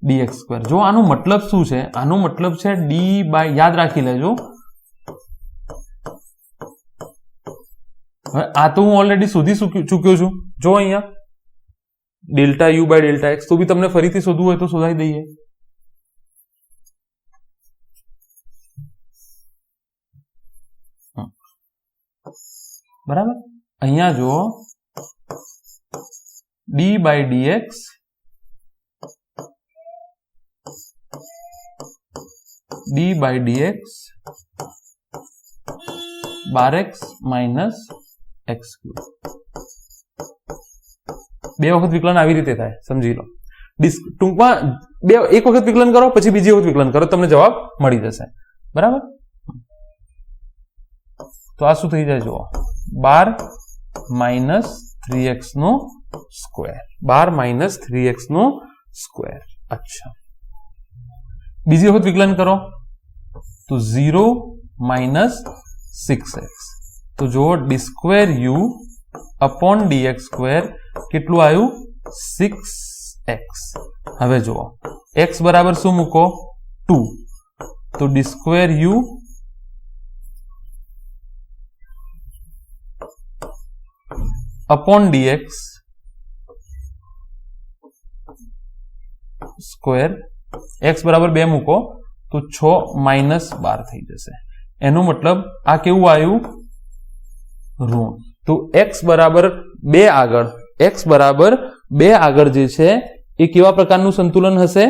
dx square. જો આનો મતલબ શું છે? આનો મતલબ છે d બાય, યાદ રાખી લેજો. હવે આ તો હું ઓલરેડી શોધી ચૂક્યો છું. જો અહીંયા delta u by delta x, તો બી તમને ફરીથી શોધવું હોય તો શોધાઈ દઈએ. બરાબર, અહીંયા જો d by dx bar x minus x cube. 2 વખત વિકલન આવી રીતે થાય, સમજી લો. ટૂંકમાં એક વખત વિકલન કરો, પછી બીજી વખત વિકલન કરો, તમને જવાબ મળી જશે, બરાબર. તો આ શું થઈ જાય? જુઓ, 12 માઇનસ 3x નો સ્ક્વેર, 12 માઇનસ 3x નો સ્ક્વેર. અચ્છા, બીજી વખત વિકલન કરો તો 0 માઇનસ 6x. તો જુઓ, D square you upon dx square કેટલું આવ્યું? 6x. હવે જુઓ, x બરાબર શું મૂકો? 2. તો D square you upon dx square, x બરાબર 2 મૂકો તો 6 માઇનસ 12 થઈ જશે. એનો મતલબ આ કેવું આવ્યું? ઋણ. તો x બરાબર 2 આગળ, x બરાબર 2 આગળ જે છે એ કેવા પ્રકારનું સંતુલન હશે?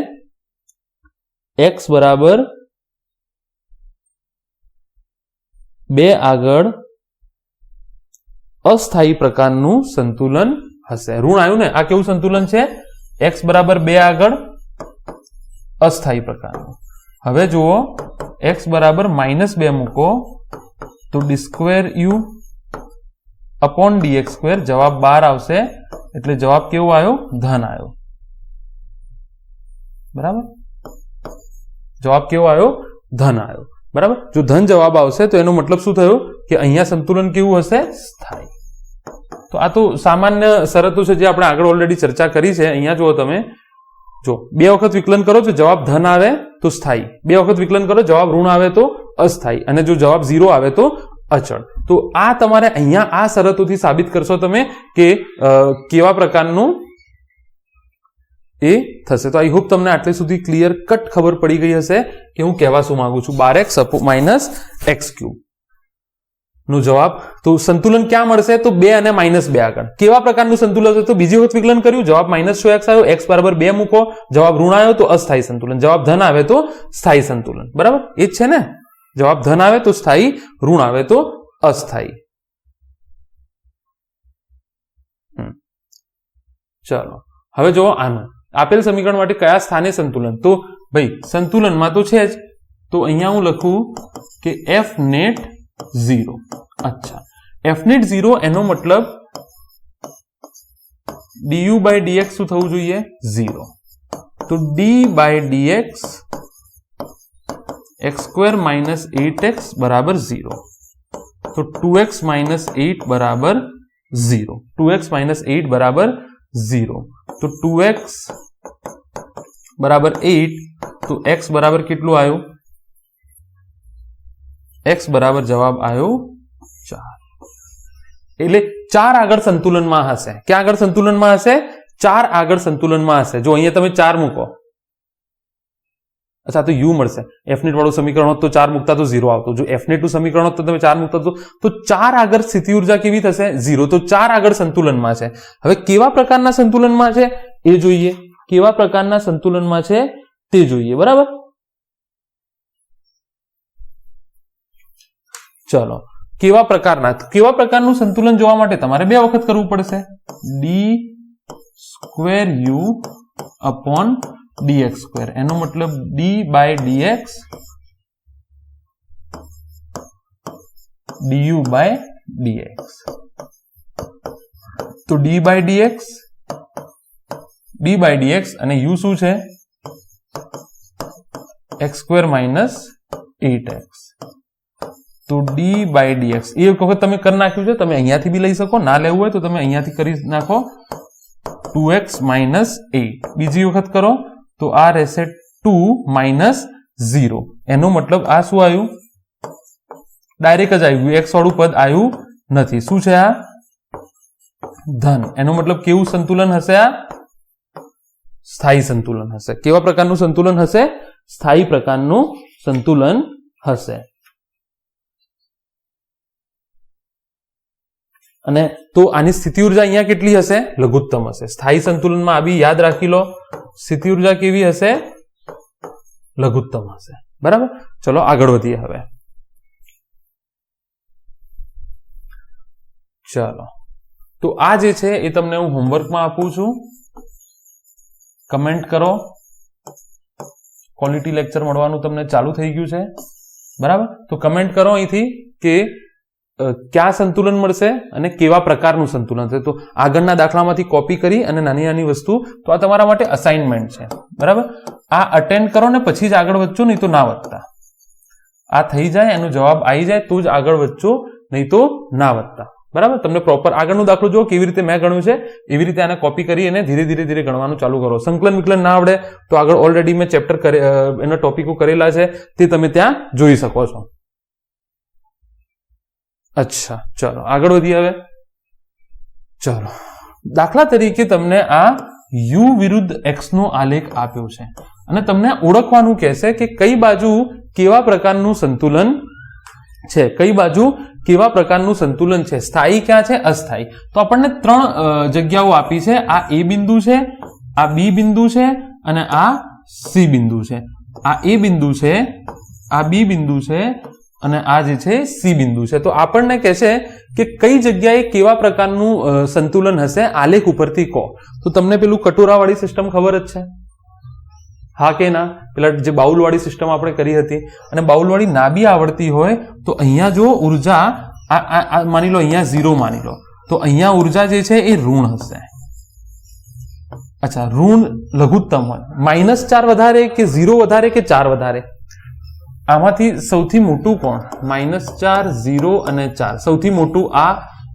x બરાબર 2 આગળ અસ્થાયી પ્રકારનું સંતુલન હશે. ઋણ આવ્યું ને? આ કેવું સંતુલન છે? x બરાબર 2 આગળ અસ્થાયી પ્રકારનું. હવે જુઓ, x બરાબર -2 મૂકો તો d2u અપોન dx2, જવાબ 12 આવશે. એટલે જવાબ કેવો આવ્યો? ધન આવ્યો. બરાબર, જવાબ કેવો આવ્યો? ધન આવ્યો. બરાબર, જો ધન જવાબ આવશે તો એનો મતલબ શું થયો કે અહીંયા સંતુલન કેવું હશે? સ્થાયી. તો આ તો સામાન્ય શરતો છે જે આપણે આગળ ઓલરેડી ચર્ચા કરી છે. અહીંયા જુઓ તમે, જો 2 વખત વિકલન કરો તો જવાબ ધન આવે તો સ્થાયી, 2 વખત વિકલન કરો જવાબ ઋણ આવે તો અસ્થાયી, અને જો જવાબ 0 આવે તો અચળ. તો આ તમારે અહીંયા આ શરતોથી સાબિત કરશો તમે કે કેવા પ્રકારનું એ થશે. તો આઈ હોપ તમને આટલે સુધી ક્લિયર કટ ખબર પડી ગઈ હશે કે હું કહેવા શું માંગુ છું. 12x - x³ નો જવાબ. તો સંતુલન ક્યાં મળશે? તો 2 અને -2 આગળ. કેવા પ્રકારનું સંતુલન હશે? તો બીજી વખત વિકલન કર્યું, જવાબ -6x આવ્યો, x બરાબર 2 મૂકો, જવાબ ઋણ આવ્યો તો અસ્થાયી સંતુલન, જવાબ ધન આવે તો સ્થાયી સંતુલન. બરાબર, એ જ છે ને? જવાબ ધન આવે તો સ્થાયી, ઋણ આવે તો અસ્થાયી. ચલો હવે જો આનું આપેલ સમીકરણ માટે કયા સ્થાને સંતુલન? તો ભાઈ સંતુલનમાં તો છે જ, તો અહીંયા હું લખું કે f net 0. અચ્છા, f net 0 એનો મતલબ du by dx શું થવું જોઈએ? 0. તો d by dx x² - 8x બરાબર 0. તો 2x - 8 બરાબર 0. 2x - 8 બરાબર 0. તો 2x બરાબર 8, તો x બરાબર કેટલું આવ્યું? x બરાબર જવાબ આવ્યો 4. એટલે 4 આગળ સંતુલનમાં હશે. ક્યાં આગળ સંતુલનમાં હશે? 4 આગળ સંતુલનમાં હશે. જો અહીંયા તમે 4 મૂકો, અચ્છા તો u મળશે. f net વાળું સમીકરણ હોત તો 4 મૂકતા તો 0 આવતો. જો f net નું સમીકરણ હોત તો તમે 4 મૂકતા તો 4 આગળ સ્થિતિ ઉર્જા કેવી થશે? 0. તો 4 આગળ સંતુલનમાં છે. હવે કેવા પ્રકારના સંતુલનમાં છે એ જોઈએ. કેવા પ્રકારના સંતુલનમાં છે તે જોઈએ. બરાબર, ચલો કેવા પ્રકારનું સંતુલન જોવા માટે તમારે 2 વખત કરવું પડશે. d2u અપોન dx², એનો મતલબ d by dx du by dx. તો d by dx અને u શું છે? x² - 8x. તો d by dx એ વખત તમે કરી નાખ્યું છે. તમે અહીંયાથી બી લઈ શકો, ના લેવું હોય તો તમે અહીંયાથી કરી નાખો. 2x - 8 બીજી વખત કરો તો આ રહેશે 2 - 0. એનો મતલબ આ શું આવ્યું? ડાયરેક્ટ જ આવ્યું, x વાળું પદ આવ્યું નથી. શું છે આ? ધન. એનો મતલબ કેવું સંતુલન હશે? આ સ્થાયી સંતુલન હશે. કેવા પ્રકારનું સંતુલન હશે? સ્થાયી પ્રકારનું સંતુલન હશે. અને તો આની સ્થિતિ ઉર્જા અહીંયા કેટલી હશે? લઘુત્તમ હશે. સ્થાયી સંતુલનમાં આ બી યાદ રાખી લો, સ્થિતિ ઉર્જા કેવી હશે? લઘુત્તમ હશે. બરાબર, ચલો આગળ વધીએ હવે. ચલો, તો આ જે છે એ તમને હું હોમવર્કમાં આપું છું. કમેન્ટ કરો. ક્વોલિટી લેક્ચર મળવાનું તમને ચાલુ થઈ ગયું છે. બરાબર, તો કમેન્ટ કરો અહીંથી કે ક્યાં સંતુલન મળશે અને કેવા પ્રકારનું સંતુલન છે. તો આગળના દાખલામાંથી કોપી કરી અને નાની નાની વસ્તુ, તો આ તમારા માટે અસાઇનમેન્ટ છે. બરાબર, આ અટેન્ડ કરો ને પછી જ આગળ વધજો, નહીં તો ના વધતા. આ થઈ જાય, એનો જવાબ આવી જાય તો જ આગળ વધજો, નહીં તો ના વધતા. બરાબર, તમને પ્રોપર આગળનો દાખલો જો કેવી રીતે મેં ગણ્યું છે એવી રીતે આને કોપી કરી અને ધીરે ધીરે ગણવાનું ચાલુ કરો. સંકલન વિકલન ના આવડે તો આગળ ઓલરેડી મેં ચેપ્ટર એના ટોપિકો કરેલા છે, તે તમે ત્યાં જોઈ શકો છો. અચ્છા, ચલો આગળ વધીએ હવે. ચલો, દાખલા તરીકે તમને આ યુ વિરુદ્ધ એક્સ નો આલેખ આપ્યો છે અને તમને ઓળખવાનું કહેશે કે કઈ બાજુ કેવા પ્રકારનું સંતુલન છે, કઈ બાજુ કેવા પ્રકારનું સંતુલન છે, સ્થાયી ક્યાં છે, અસ્થાયી. તો આપણને ત્રણ જગ્યાઓ આપી છે. આ એ બિંદુ છે, આ બી બિંદુ છે અને આ સી બિંદુ છે. આ એ બિંદુ છે, આ બી બિંદુ છે અને આ જે છે સી બિંદુ છે. તો આપણને કહેશે કે કઈ જગ્યાએ કેવા પ્રકારનું સંતુલન હશે, આલેખ ઉપરથી કહો. તો તમને પેલું કટોરાવાળી સિસ્ટમ ખબર જ છે, હા કે ના? પેલા જે બાઉલવાળી સિસ્ટમ આપણે કરી હતી, અને બાઉલવાળી ના બી આવડતી હોય તો અહીંયા જો ઉર્જા માની લો અહીંયા 0 માની લો, તો અહીંયા ઉર્જા જે છે એ ઋણ હશે. અચ્છા, ઋણ લઘુત્તમ હોય, -4 વધારે કે 0 વધારે કે 4 વધારે? આમાંથી સૌથી મોટું કોણ? -4, 0 અને 4. સૌથી મોટું આ,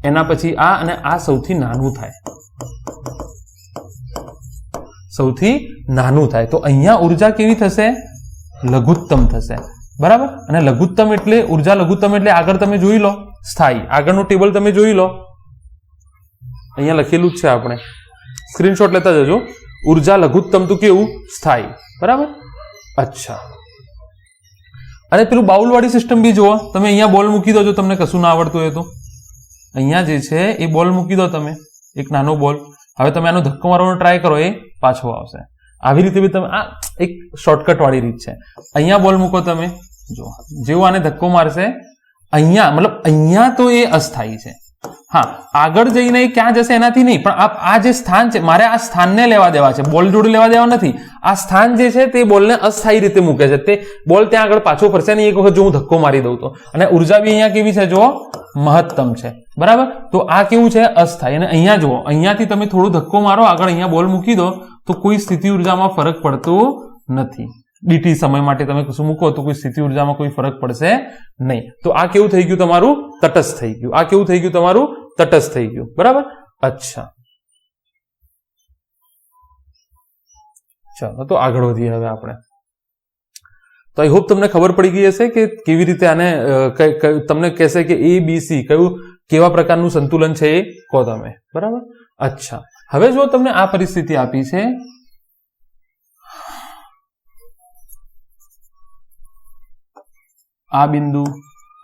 એના પછી આ અને આ સૌથી નાનું થાય, સૌથી નાનું થાય. તો અહીંયા ઉર્જા કેવી થશે? લઘુત્તમ થશે. બરાબર. અને લઘુત્તમ એટલે ઉર્જા લઘુત્તમ એટલે આગળ તમે જોઈ લો, સ્થાયી. આગળનું ટેબલ તમે જોઈ લો, અહીંયા લખેલું જ છે, આપણે સ્ક્રીનશોટ લેતા જજો. ઉર્જા લઘુત્તમ તો કેવું? સ્થાયી. બરાબર. અચ્છા, અને પેલું બાઉલ વાળી સિસ્ટમ બી જુઓ. તમે અહીંયા બોલ મૂકી દો, જો તમને કશું ના આવડતું હોય તો અહીંયા જે છે એ બોલ મૂકી દો તમે, એક નાનો બોલ. હવે તમે આનો ધક્કો મારવાનો ટ્રાય કરો, એ પાછો આવશે. આવી રીતે બી તમે, આ એક શોર્ટકટ વાળી રીત છે. અહીંયા બોલ મૂકો તમે, જો જેવું આને ધક્કો મારશે અહીંયા, મતલબ અહીંયા તો એ અસ્થાયી છે. હા, આગળ જઈને ક્યાં જશે એનાથી નહીં, પણ આ જે સ્થાન છે, મારે આ સ્થાનને લેવા દેવા છે, બોલ જોડે લેવા દેવા નથી. આ સ્થાન જે છે તે બોલને અસ્થાયી રીતે મૂકે છે. તે બોલ ત્યાં આગળ પાછો ફરશે નહીં એક વખત જો હું ધક્કો મારી દઉં તો. અને ઉર્જા બી અહીંયા કેવી છે, જો મહત્તમ છે. બરાબર. તો આ કેવું છે? અસ્થાયી. અને અહીંયા જુઓ, અહીંયાથી તમે થોડો ધક્કો મારો, આગળ અહીંયા બોલ મૂકી દો તો કોઈ સ્થિતિ ઉર્જામાં ફરક પડતો નથી. ડીટી સમય માટે તમે કશું મૂકો તો કોઈ સ્થિતિ ઉર્જામાં કોઈ ફરક પડશે નહીં. તો આ કેવું થઈ ગયું? તમારું તટસ્થ થઈ ગયું. આ કેવું થઈ ગયું? તમારું તટસ્થ થઈ ગયું. બરાબર. અચ્છા, ચાલો તો આગળ વધીએ હવે આપણે. તો આઈ હોપ તમને ખબર પડી ગઈ હશે કે કેવી રીતે આને તમને કહેશે કે એ બી સી કયું કેવા પ્રકારનું સંતુલન છે એ કહો તમે. બરાબર. અચ્છા, હવે જો તમને આ પરિસ્થિતિ આપી છે, આ બિંદુ,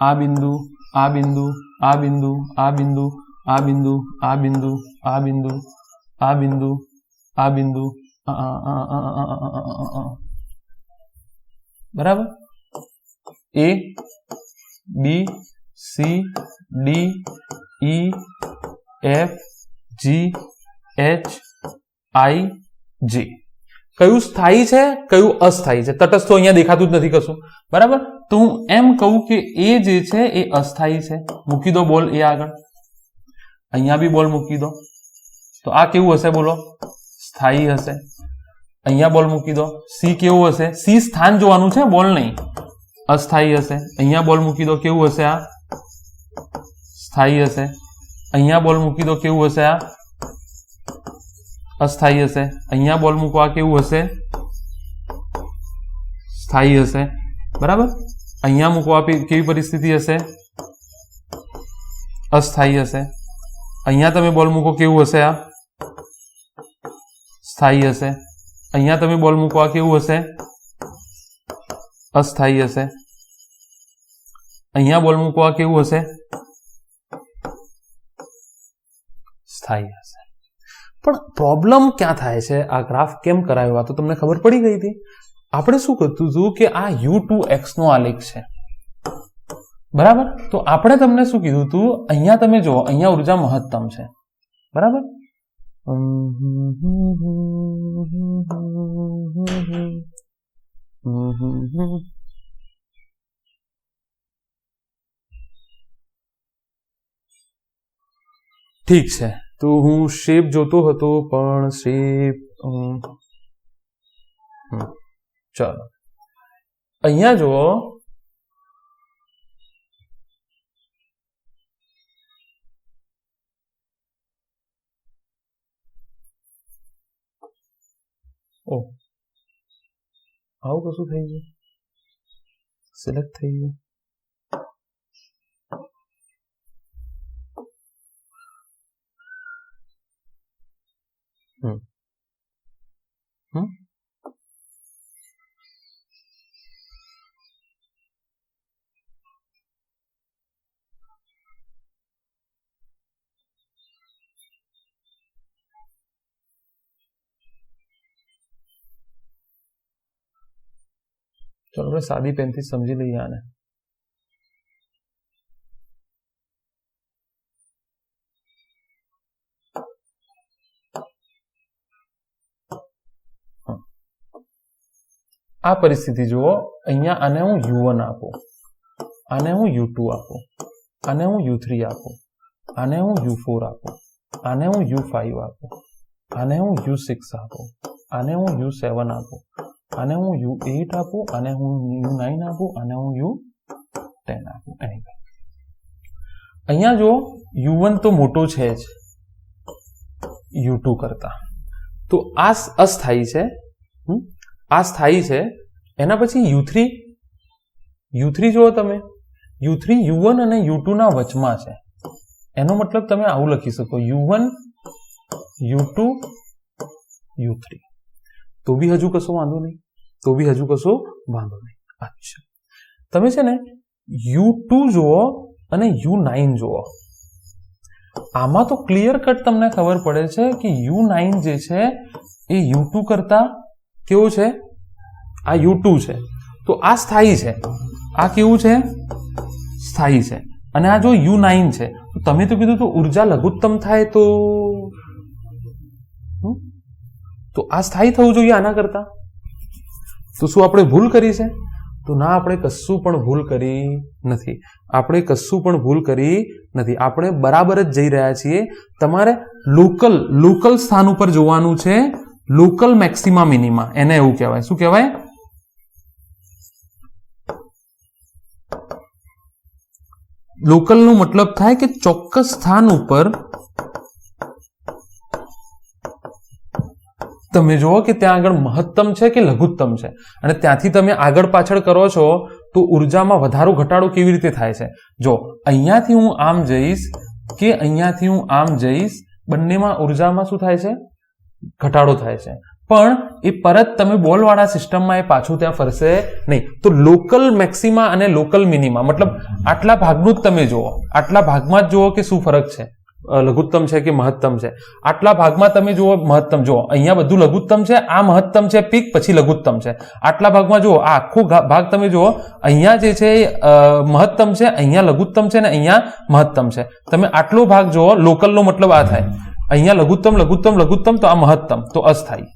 આ બિંદુ, આ બિંદુ, આ બિંદુ, આ બિંદુ, આ બિંદુ, આ બિંદુ, આ બિંદુ, આ બિંદુ, આ બિંદુ, બરાબર. A B C D E F G H I J. કયું સ્થાયી છે, કયું અસ્થાયી છે? તટસ્થ તો અહીંયા દેખાતું જ નથી કશું. બરાબર. તો હું એમ કહું કે એ જે છે એ અસ્થાયી છે. મૂકી દો બોલ એ આગળ, અહીંયા બી બોલ મૂકી દો. તો આ કેવું હશે બોલો? સ્થાયી હશે. અહીંયા બોલ મૂકી દો. સી કેવું હશે? સી સ્થાન જોવાનું છે, બોલ નહીં. અસ્થાયી હશે. અહીંયા બોલ મૂકી દો, કેવું હશે? આ સ્થાયી હશે. અહીંયા બોલ મૂકી દો, કેવું હશે? આ અસ્થાયી હશે. અહીંયા બોલ મૂકો, આ કેવું હશે? સ્થાયી હશે. બરાબર. અહીંયા મૂકો, આ કેવી પરિસ્થિતિ હશે? અસ્થાયી હશે. અહીંયા તમે બોલ મૂકો, કેવું હશે? આ સ્થાયી હશે. અહીંયા તમે બોલ મૂકો, આ કેવું હશે? અસ્થાયી હશે. અહીંયા બોલ મૂકો, આ કેવું હશે? સ્થાયી હશે. પણ પ્રોબ્લેમ ક્યાં થાય છે? આ ગ્રાફ કેમ કરાયો? તો તમને ખબર પડી ગઈ હતી. આપણે શું કરતું હતું કે આ U2x નો આલેખ છે. બરાબર. તો આપણે તમને શું કીધું હતું? અહીંયા તમે જુઓ, અહીંયા ઉર્જા મહત્તમ છે. બરાબર. ઠીક છે. તો હું શેપ જોતો હતો, પણ શેપ ચાલો અહીંયા જુઓ. ઓ, આવું કશું થઈ ગયું, સિલેક્ટ થઈ ગયું. चलो આપણે સાદી પેનથી સમજી લઈએ આને. આ પરિસ્થિતિ જુઓ, અહીંયા આને હું u1 આપું, આને હું u2 આપું, આને હું u3 આપું, આને હું u4 આપું, આને હું u5 આપું, આને હું u6 આપું, આને હું u7 આપું, આને હું u8 આપું, આને હું u9 આપું, આને હું u10 આપું. અહીંયા જો u1 તો મોટો છે જ u2 કરતા, તો આ અસ્થાયી છે, આ સ્થાયી છે. એના પછી u3 જુઓ તમે, u3 u1 અને u2 ના વચમાં છે. એનો મતલબ તમે આવું લખી શકો, u1 u2 u3. તો બી હજુ કશો વાંધો નહીં, અચ્છા, તમે છે ને u2 જુઓ અને u9 જુઓ, આમાં તો ક્લિયર કટ તમને ખબર પડે છે કે u9 જે છે એ u2 કરતા કેવો છે, આ u2 છે, તો આ સ્થાયી છે, આ કેવું છે, સ્થાયી છે. અને આ જો u9 છે, તો તમે તો કીધું તો ઉર્જા લઘુત્તમ થાય તો આ સ્થાયી થવું જોઈએ આના કરતા. તો શું આપણે ભૂલ કરી છે? તો ના, આપણે કશું પણ ભૂલ કરી નથી, આપણે બરાબર જ જઈ રહ્યા છીએ. તમારે લોકલ સ્થાન ઉપર જોવાનું છે, લોકલ મેક્સિમા મિનિમા, એને એવું કહેવાય. શું કહેવાય? લોકલ નો મતલબ થાય કે ચોક્કસ સ્થાન ઉપર તમે જુઓ કે ત્યાં આગળ મહત્તમ છે કે લઘુત્તમ છે, અને ત્યાંથી તમે આગળ પાછળ કરો છો તો ઉર્જામાં વધારો ઘટાડો કેવી રીતે થાય છે. જો અહીંયાથી હું આમ જઈશ કે અહીંયાથી હું આમ જઈશ, બંનેમાં ઉર્જામાં શું થાય છે, ઘટાડો થાય છે. પણ એ પરત તમે બોલવાળા સિસ્ટમમાં એ પાછું ત્યાં ફરશે નહીં. તો લોકલ મેક્સિમા અને લોકલ મિનિમા મતલબ આટલા ભાગનું જ તમે જુઓ, આટલા ભાગમાં જ જુઓ કે શું ફરક છે, લઘુત્તમ છે કે મહત્તમ છે. આટલા ભાગમાં તમે જુઓ મહત્તમ, જુઓ અહીંયા બધું લઘુત્તમ છે, આ મહત્તમ છે પીક, પછી લઘુત્તમ છે. આટલા ભાગમાં જુઓ, આ આખો ભાગ તમે જુઓ, અહીંયા જે છે મહત્તમ છે, અહીંયા લઘુત્તમ છે ને અહીંયા મહત્તમ છે. તમે આટલો ભાગ જુઓ, લોકલનો મતલબ આ થાય, અહીંયા લઘુત્તમ તો આ મહત્તમ, તો અસ્થાયી,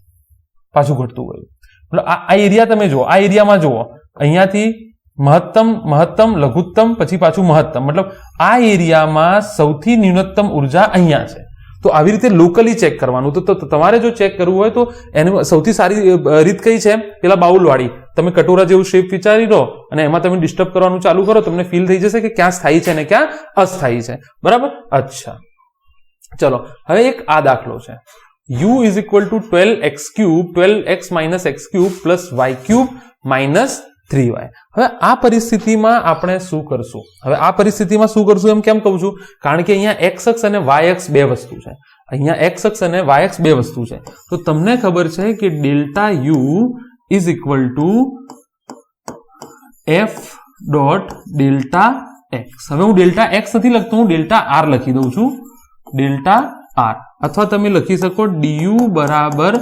પાછું ઘટતું ગયું. મતલબ આ એરિયા તમે જુઓ, આ એરિયામાં જુઓ, અહીંયાથી મહત્તમ લઘુત્તમ પછી પાછું મહત્તમ, મતલબ આ એરિયામાં સૌથી ન્યૂનતમ ઉર્જા અહીંયા છે. તો આવી રીતે લોકલી ચેક કરવાનું. તો તમારે જો ચેક કરવું હોય તો એની સૌથી સારી રીત કઈ છે, પેલા બાઉલ વાળી, તમે કટોરા જેવું શેપ વિચારી લો અને એમાં તમે ડિસ્ટર્બ કરવાનું ચાલુ કરો, તમને ફીલ થઈ જશે કે ક્યાં સ્થાયી છે અને ક્યાં અસ્થાયી છે. બરાબર? અચ્છા, ચલો હવે એક આ દાખલો છે. u is equal to 12x cube, 12x minus x cube plus y cube minus 3y. હવે આ પરિસ્થિતિમાં આપણે શું કરશું? એમ કેમ કહું છું? કારણ કે અહીંયા x અક્ષ અને y અક્ષ બે વસ્તુ છે. તો તમને ખબર છે કે delta u is equal to f dot delta x. હવે હું ડેલ્ટા x નથી લખતો, હું ડેલ્ટા r લખી દઉં છું, ડેલ્ટા r, અથવા તમે લખી શકો du બરાબર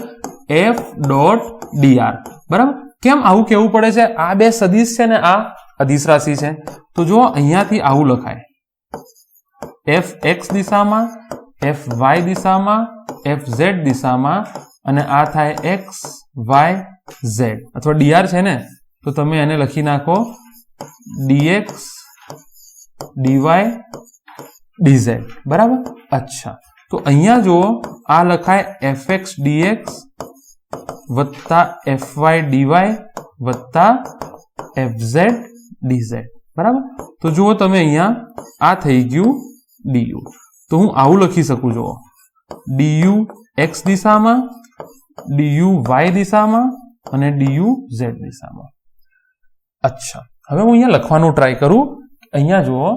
f ડોટ dr. બરાબર? કેમ આવું કેવું પડે છે? આ બે સદિશ છે ને આ અદિશ રાશિ છે. તો જો અહીંયાથી આવું લખાય, fx દિશામાં, fy દિશામાં, fz દિશામાં, અને આ થાય x y z, અથવા dr છે ને, તો તમે એને લખી નાખો dx dy dz. બરાબર? અચ્છા, તો અહીંયા જુઓ, આ લખાય fx dx વત્તા fy dy વત્તા fz dz. બરાબર? તો જુઓ તમે અહીંયા આ થઈ ગયું du. તો હું આવું લખી શકું, જુઓ, du x દિશામાં, du y દિશામાં અને du z દિશામાં. અચ્છા, હવે હું અહીંયા લખવાનું ટ્રાય કરું. અહીંયા જુઓ,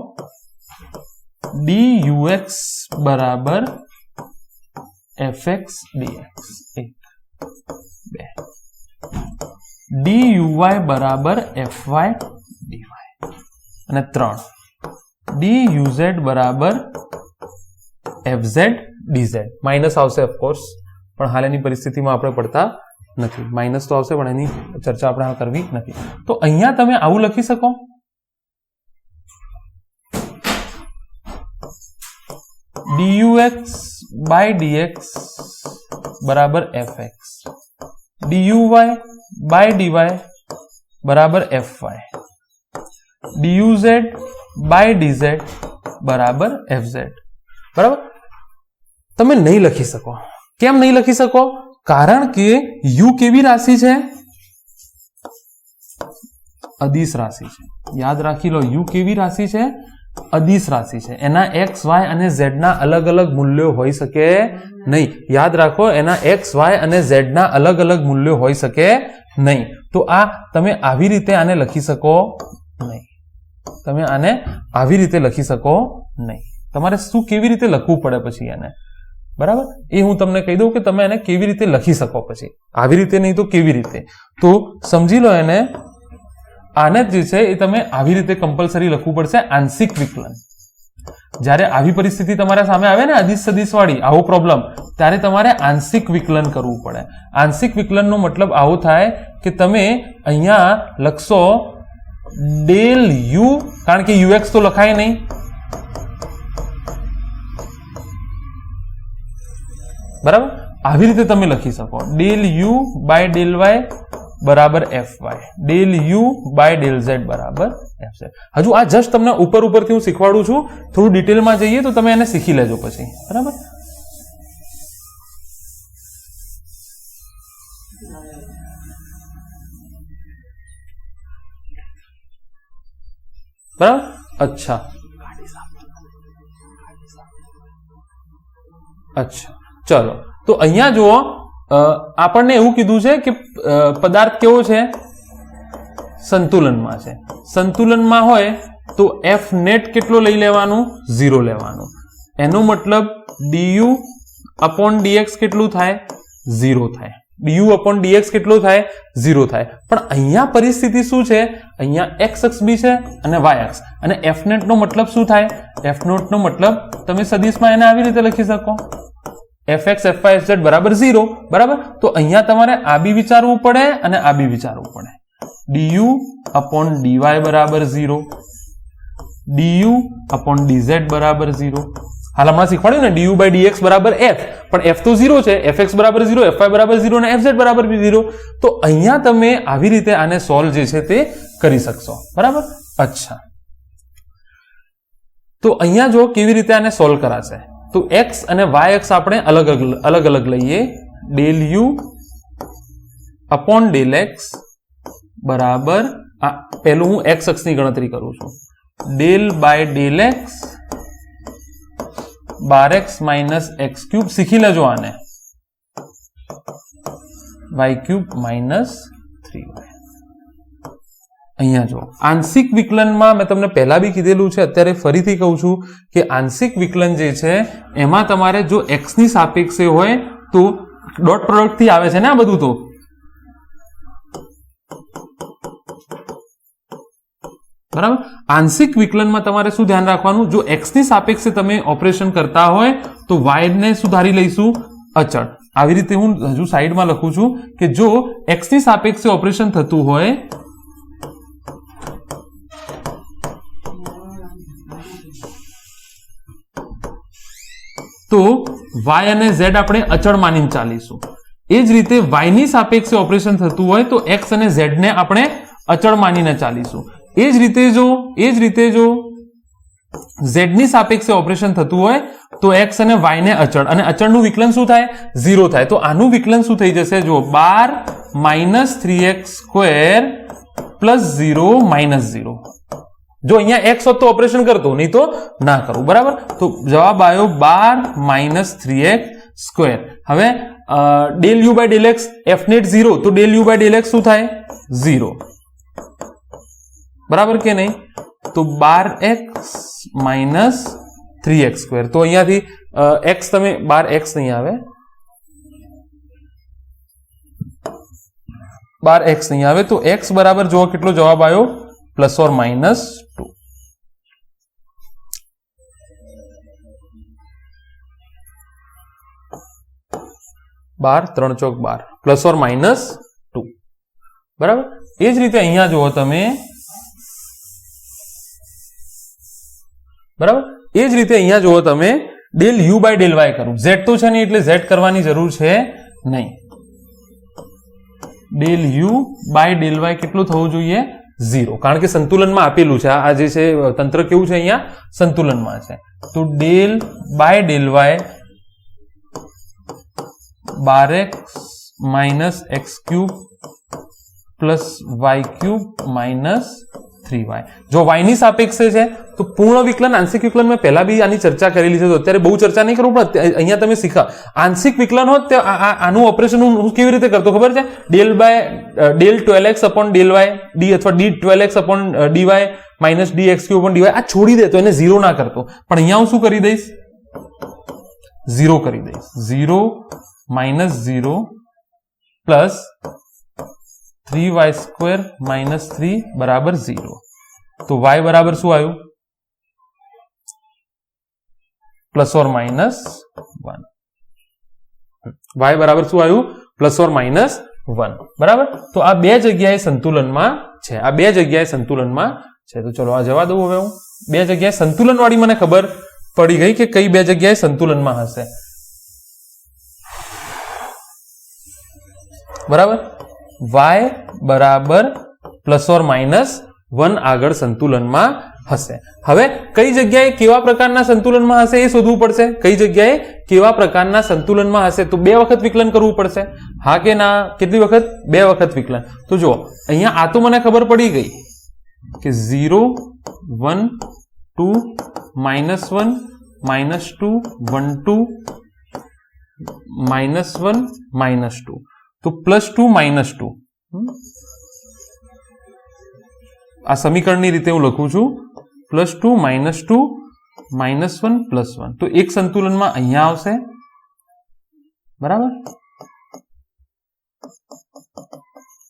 dux બરાબર fx dx. dy બરાબર fy dy અને 3 duz બરાબર fz dz માઇનસ આવશે ઓફકોર્સ, પણ હાલ એની પરિસ્થિતિમાં આપણે પડતા નથી. માઇનસ તો આવશે પણ એની ચર્ચા આપણે હાલ કરવી નથી. તો અહીંયા તમે આવું લખી શકો, dux by dx બરાબર fx, duy by dy બરાબર fy, duz by dz બરાબર fz. બરાબર? તમે નહીં લખી શકો. કેમ નહીં લખી શકો? કારણ કે u કેવી રાશિ છે? અદિશ રાશિ છે. યાદ રાખી લો, u કેવી રાશિ છે? અદિશ રાશિ છે. એના x, y અને z ના અલગ અલગ મૂલ્યો હોઈ શકે નહીં. યાદ રાખો, એના x, y અને z ના અલગ અલગ મૂલ્યો હોઈ શકે નહીં. તો આ તમે આવી રીતે આને લખી શકો નહીં. તમે આને આવી રીતે લખી શકો નહીં. તમારે શું કેવી રીતે લખવું પડે પછી એને, બરાબર? એ હું તમને કહી દઉં કે તમે એને કેવી રીતે લખી શકો પછી. આવી રીતે નહીં તો કેવી રીતે, તો સમજી લો એને. આને જે છે એ તમે આવી રીતે કમ્પલસરી લખવું પડશે, આંશિક વિકલન. જ્યારે આવી પરિસ્થિતિ તમારા સામે આવે ને અદિશ સદિશ વાળી, આવો પ્રોબ્લેમ, ત્યારે તમારે આંશિક વિકલન કરવું પડે. આંશિક વિકલનનો મતલબ આવો થાય કે તમે અહીંયા લખશો ડેલ યુ, કારણ કે યુએક્સ તો લખાય નહીં, બરાબર? આવી રીતે તમે લખી શકો del u by del y બરાબર fy, del u by del z બરાબર fz. હજુ આ જસ્ટ તમને ઉપર ઉપરથી હું શીખવાડું છું, થોડું ડિટેલમાં જઈએ તો તમે એને શીખી લેજો પછી, બરાબર? બરાબર? અચ્છા ચલો, તો અહીંયા જુઓ, આપણને એવું કીધું છે કે પદાર્થ કેવો છે? સંતુલનમાં છે. સંતુલનમાં હોય તો f નેટ કેટલો લઈ લેવાનું? 0 લેવાનું. એનો મતલબ du upon dx કેટલું થાય? 0 થાય. du upon dx કેટલું થાય? 0 થાય. પણ અહીંયા પરિસ્થિતિ શું છે? અહીંયા x અક્ષ બી છે અને y અક્ષ, અને f નેટ નો મતલબ શું થાય? f નેટ નો મતલબ તમે સદિશમાં એને આવી રીતે લખી શકો, fx fy fz બરાબર 0. બરાબર? તો અહીંયા તમારે આ બી વિચારવું પડે અને આ બી વિચારવું પડે. du upon dy બરાબર 0, du upon dz બરાબર 0. હાલ હમણાં શીખવાડ્યું ને du by dx બરાબર f, પણ f તો 0 છે, fx બરાબર 0, fy બરાબર 0 અને fz બરાબર 0. તો અહીંયા તમે આવી રીતે આને સોલ્વ જે છે તે કરી શકશો. બરાબર? અચ્છા, તો અહીંયા જો કેવી રીતે આને સોલ્વ કરાશે, તો x અને y અક્ષ આપણે અલગ અલગ લઈએ. Del u upon del x બરાબર, પહેલું હું x અક્ષની ગણતરી કરું છું, del by del x bar x minus x cube. શીખી લેજો આને, વાય ક્યુબ માઇનસ 3y. અહીંયા જો આંશિક વિકલનમાં મેં તમને પહેલા બી કીધેલું છે, અત્યારે ફરીથી કહું છું કે આંશિક વિકલન જે છે એમાં તમારે જો x ની સાપેક્ષે હોય તો ડોટ પ્રોડક્ટ થી આવે છે ને આ બધું, તો બરાબર? આંશિક વિકલનમાં તમારે શું ધ્યાન રાખવાનું? જો x ની સાપેક્ષે તમે ઓપરેશન કરતા હોય તો y ને સુધારી લઈશું અચળ. આવી રીતે હું હજુ સાઈડમાં લખું છું કે જો x ની સાપેક્ષે ઓપરેશન થતું હોય તો y અને z આપણે અચળ માનીને ચાલીશું. એ જ રીતે y ની સાપેક્ષે ઓપરેશન થતું હોય તો x અને z ને આપણે અચળ માનીને ચાલીશું. એ જ રીતે જો z ની સાપેક્ષે ઓપરેશન થતું હોય તો x અને y ને અચળ, અને અચળનું વિકલન શું થાય? 0 થાય. તો આનું વિકલન શું થઈ જશે? જો 12 minus 3x square plus 0 minus 0. જો અહીંયા x હોત તો ઓપરેશન કરતો, નહીં તો ના કરું. બરાબર? તો જવાબ આવ્યો 12 માઇનસ 3x સ્ક્વેર. હવે del u by del x f net 0, તો del u by del x શું થાય? 0. બરાબર કે નહીં? તો 12x માઇનસ 3x સ્ક્વેર. તો અહીંયાથી x તમે 12x નહીં આવે, 12x नहीं आवे तो x बराबर जो कितलो जवाब आयो +or-2। 12 3 चौक 12 +or-2 बराबर। ए ज रीते अहींया जुओ तमे बराबर। ए ज रीते अहींया जुओ तमे del u by del y करूं। z तो छे नहीं એટલે z करवानी जरूर छे नहीं। Del u by del y કેટલું થવું જોઈએ 0 કારણ કે સંતુલનમાં આપેલું છે આ જે છે તંત્ર કેવું છે અહીંયા સંતુલનમાં છે તો del by del y 12x minus x cube plus y cube minus 3y। जो y ની સાપેક્ષે છે તો પૂર્ણ વિકલન આંશિક વિકલન મેં પહેલા બી આની ચર્ચા કરેલી છે તો અત્યારે બહુ ચર્ચા નહીં કરું પણ અહીંયા તમે શીખા આંશિક વિકલન હોત તો આનું ઓપરેશન હું કેવી રીતે કરતો ખબર છે del 12x upon del y d અથવા d 12x upon dy minus dx cube upon dy આ છોડી દે તો એને 0 ના કરતો પણ અહીંયા હું શું કરી દઈશ 0 કરી દઈશ 0 minus 0 plus 3y square minus 3 बराबर 0 तो y बराबर शू आयु प्लस और माइनस 1 y बराबर शू आयु प्लस और माइनस 1 बराबर। तो आ बे जग्याए संतुलन में छे आ बे जग्याए संतुलन में छे तो चलो आ जवा दઉં હવે હું बे जग्याए संतुलन वाली મને खबर पड़ी गई कि कई बे जग्याए संतुलन में हशे बराबर। y बराबर प्लस और माइनस 1 आगळ संतुलन में हशे। हवे कई जग्याए केवा प्रकारना संतुलन में हशे ए शोधवू पड़शे कई जग्याए केवा प्रकारना संतुलन में हशे तो बे वखत विकलन करवू पड़शे हा के ना केटली वखत बे वखत विकलन। तो जो अहींया आ तो मने खबर पड़ी गई कि 0 1 2 -1 -2 1 2 -1 -2 तो +2 -2 आ समीकरण रीते हूँ लखू छू +2 -2 -1 +1 तो एक संतुलन में अहींया आवशे बराबर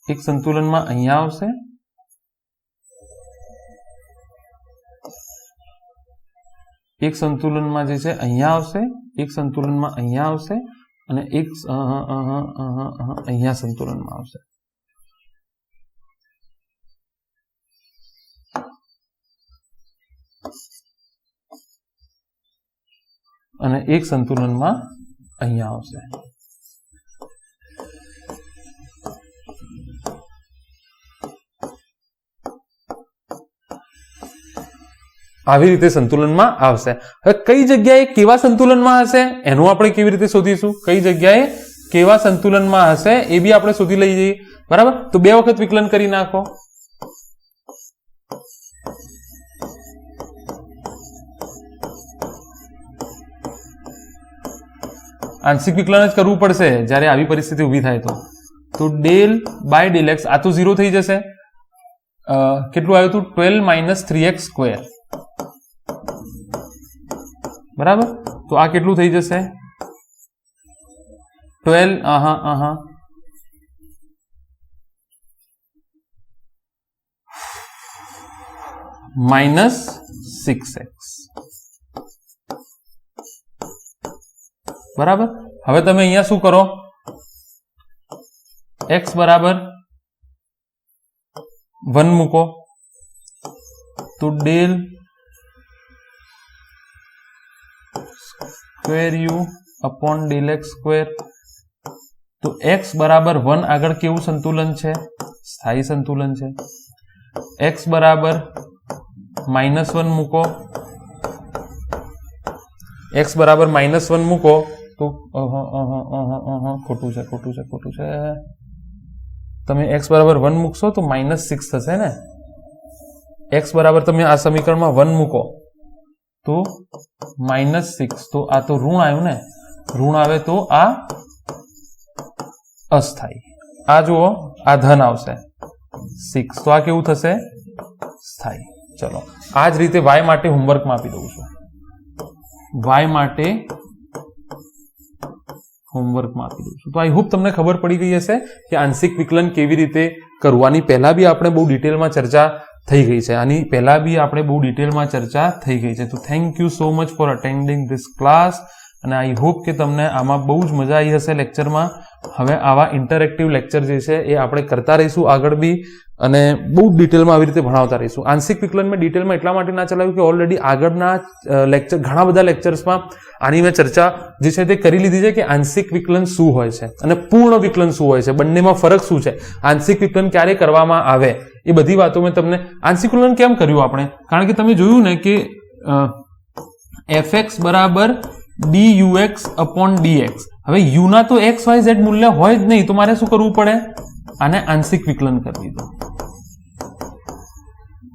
एक संतुलन में अहींया आवशे एक संतुलन में जे छे अहींया आवशे एक संतुलन में अहींया आवशे અને એક અહીંયા સંતુલનમાં આવશે અને એક સંતુલનમાં અહીંયા આવશે। આવી રીતે સંતુલનમાં આવશે। હવે કઈ જગ્યાએ કેવા સંતુલનમાં હશે એનું આપણે કેવી રીતે શોધીશું કઈ જગ્યાએ કેવા સંતુલનમાં હશે એ બી આપણે શોધી લઈ જઈએ બરાબર। તો બે વખત વિકલન કરી નાખો આંશિક વિકલન જ કરવું પડશે જ્યારે આવી પરિસ્થિતિ ઊભી થાય તો del by del x આ તો 0 થઈ જશે કેટલું આવ્યું હતું 12 - 3x સ્ક્વેર बराबर। तो आ केटलू थई जशे 12 -6x बराबर। हवे तमे अहींया शुं करो x बराबर 1 मूको तो del square u upon del x square तो x बराबर 1 आगळ केवुं संतुलन छे स्थायी संतुलन छे x बराबर -1 मूको x बराबर -1 मूको तो खोटू छे तमे x बराबर 1 मूकशो तो -6 थशे ने x बराबर तमे आ समीकरण में 1 मूको तो -6 तो आ तो ऋण आयु ने ऋण आवे तो आ अस्थायी आ जुओ आ धन आवशे 6 तो आ केवुं थशे स्थायी। चलो आ ज रीते y माटे होमवर्क में आपी दઉં છું y माटे હોમવર્કમાં આપી દઉં છું. તો આઈ હોપ તમને ખબર પડી ગઈ હશે કે આંશિક વિકલન કેવી રીતે કરવું. આની પહેલા બી આપણે બહુ ડિટેલમાં ચર્ચા થઈ ગઈ છે. આની પહેલા બી આપણે બહુ ડિટેલમાં ચર્ચા થઈ ગઈ છે. તો thank you so much for attending this class અને આઈ હોપ કે તમને આમાં બહુ જ મજા આવી હશે લેક્ચરમાં. હવે આવા ઇન્ટરેક્ટિવ લેક્ચર જે છે એ આપણે કરતા રહીશું આગળ બી અને બહુ ડિટેલમાં આવી રીતે ભણાવતા રહીશું. આંશિક વિકલન મેં ડિટેલમાં એટલા માટે ના ચલાવ્યું કે ઓલરેડી આગળના લેક્ચર ઘણા બધા લેક્ચર્સમાં આની મેં ચર્ચા જે છે તે કરી લીધી છે કે આંશિક વિકલન શું હોય છે અને પૂર્ણ વિકલન શું હોય છે, બંનેમાં ફરક શું છે, આંશિક વિકલન ક્યારે કરવામાં આવે, એ બધી વાતો મેં તમને. આંશિક વિકલન કેમ કર્યું આપણે? કારણ કે તમે જોયું ને કે fx બરાબર dux upon dx. હવે u ના તો x y z મૂલ્ય હોય જ નહીં, તો મારે શું કરવું પડે? આને આંશિક વિકલન કરી દો.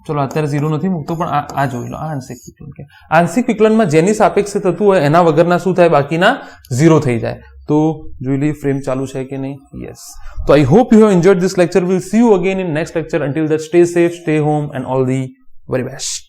ચલો અત્યારે 0 નથી મૂકતો, પણ આ જોઈ લો, આ આંશિક વિકલન કે આંશિક વિકલનમાં જેની સાપેક્ષે થતું હોય એના વગરના શું થાય? બાકીના 0 થઈ જાય. તો જોઈ લઈએ ફ્રેમ ચાલુ છે કે નહીં. યસ. તો I hope you have enjoyed this lecture. Will see you again in next lecture. Until that, stay safe, stay home and all the very best.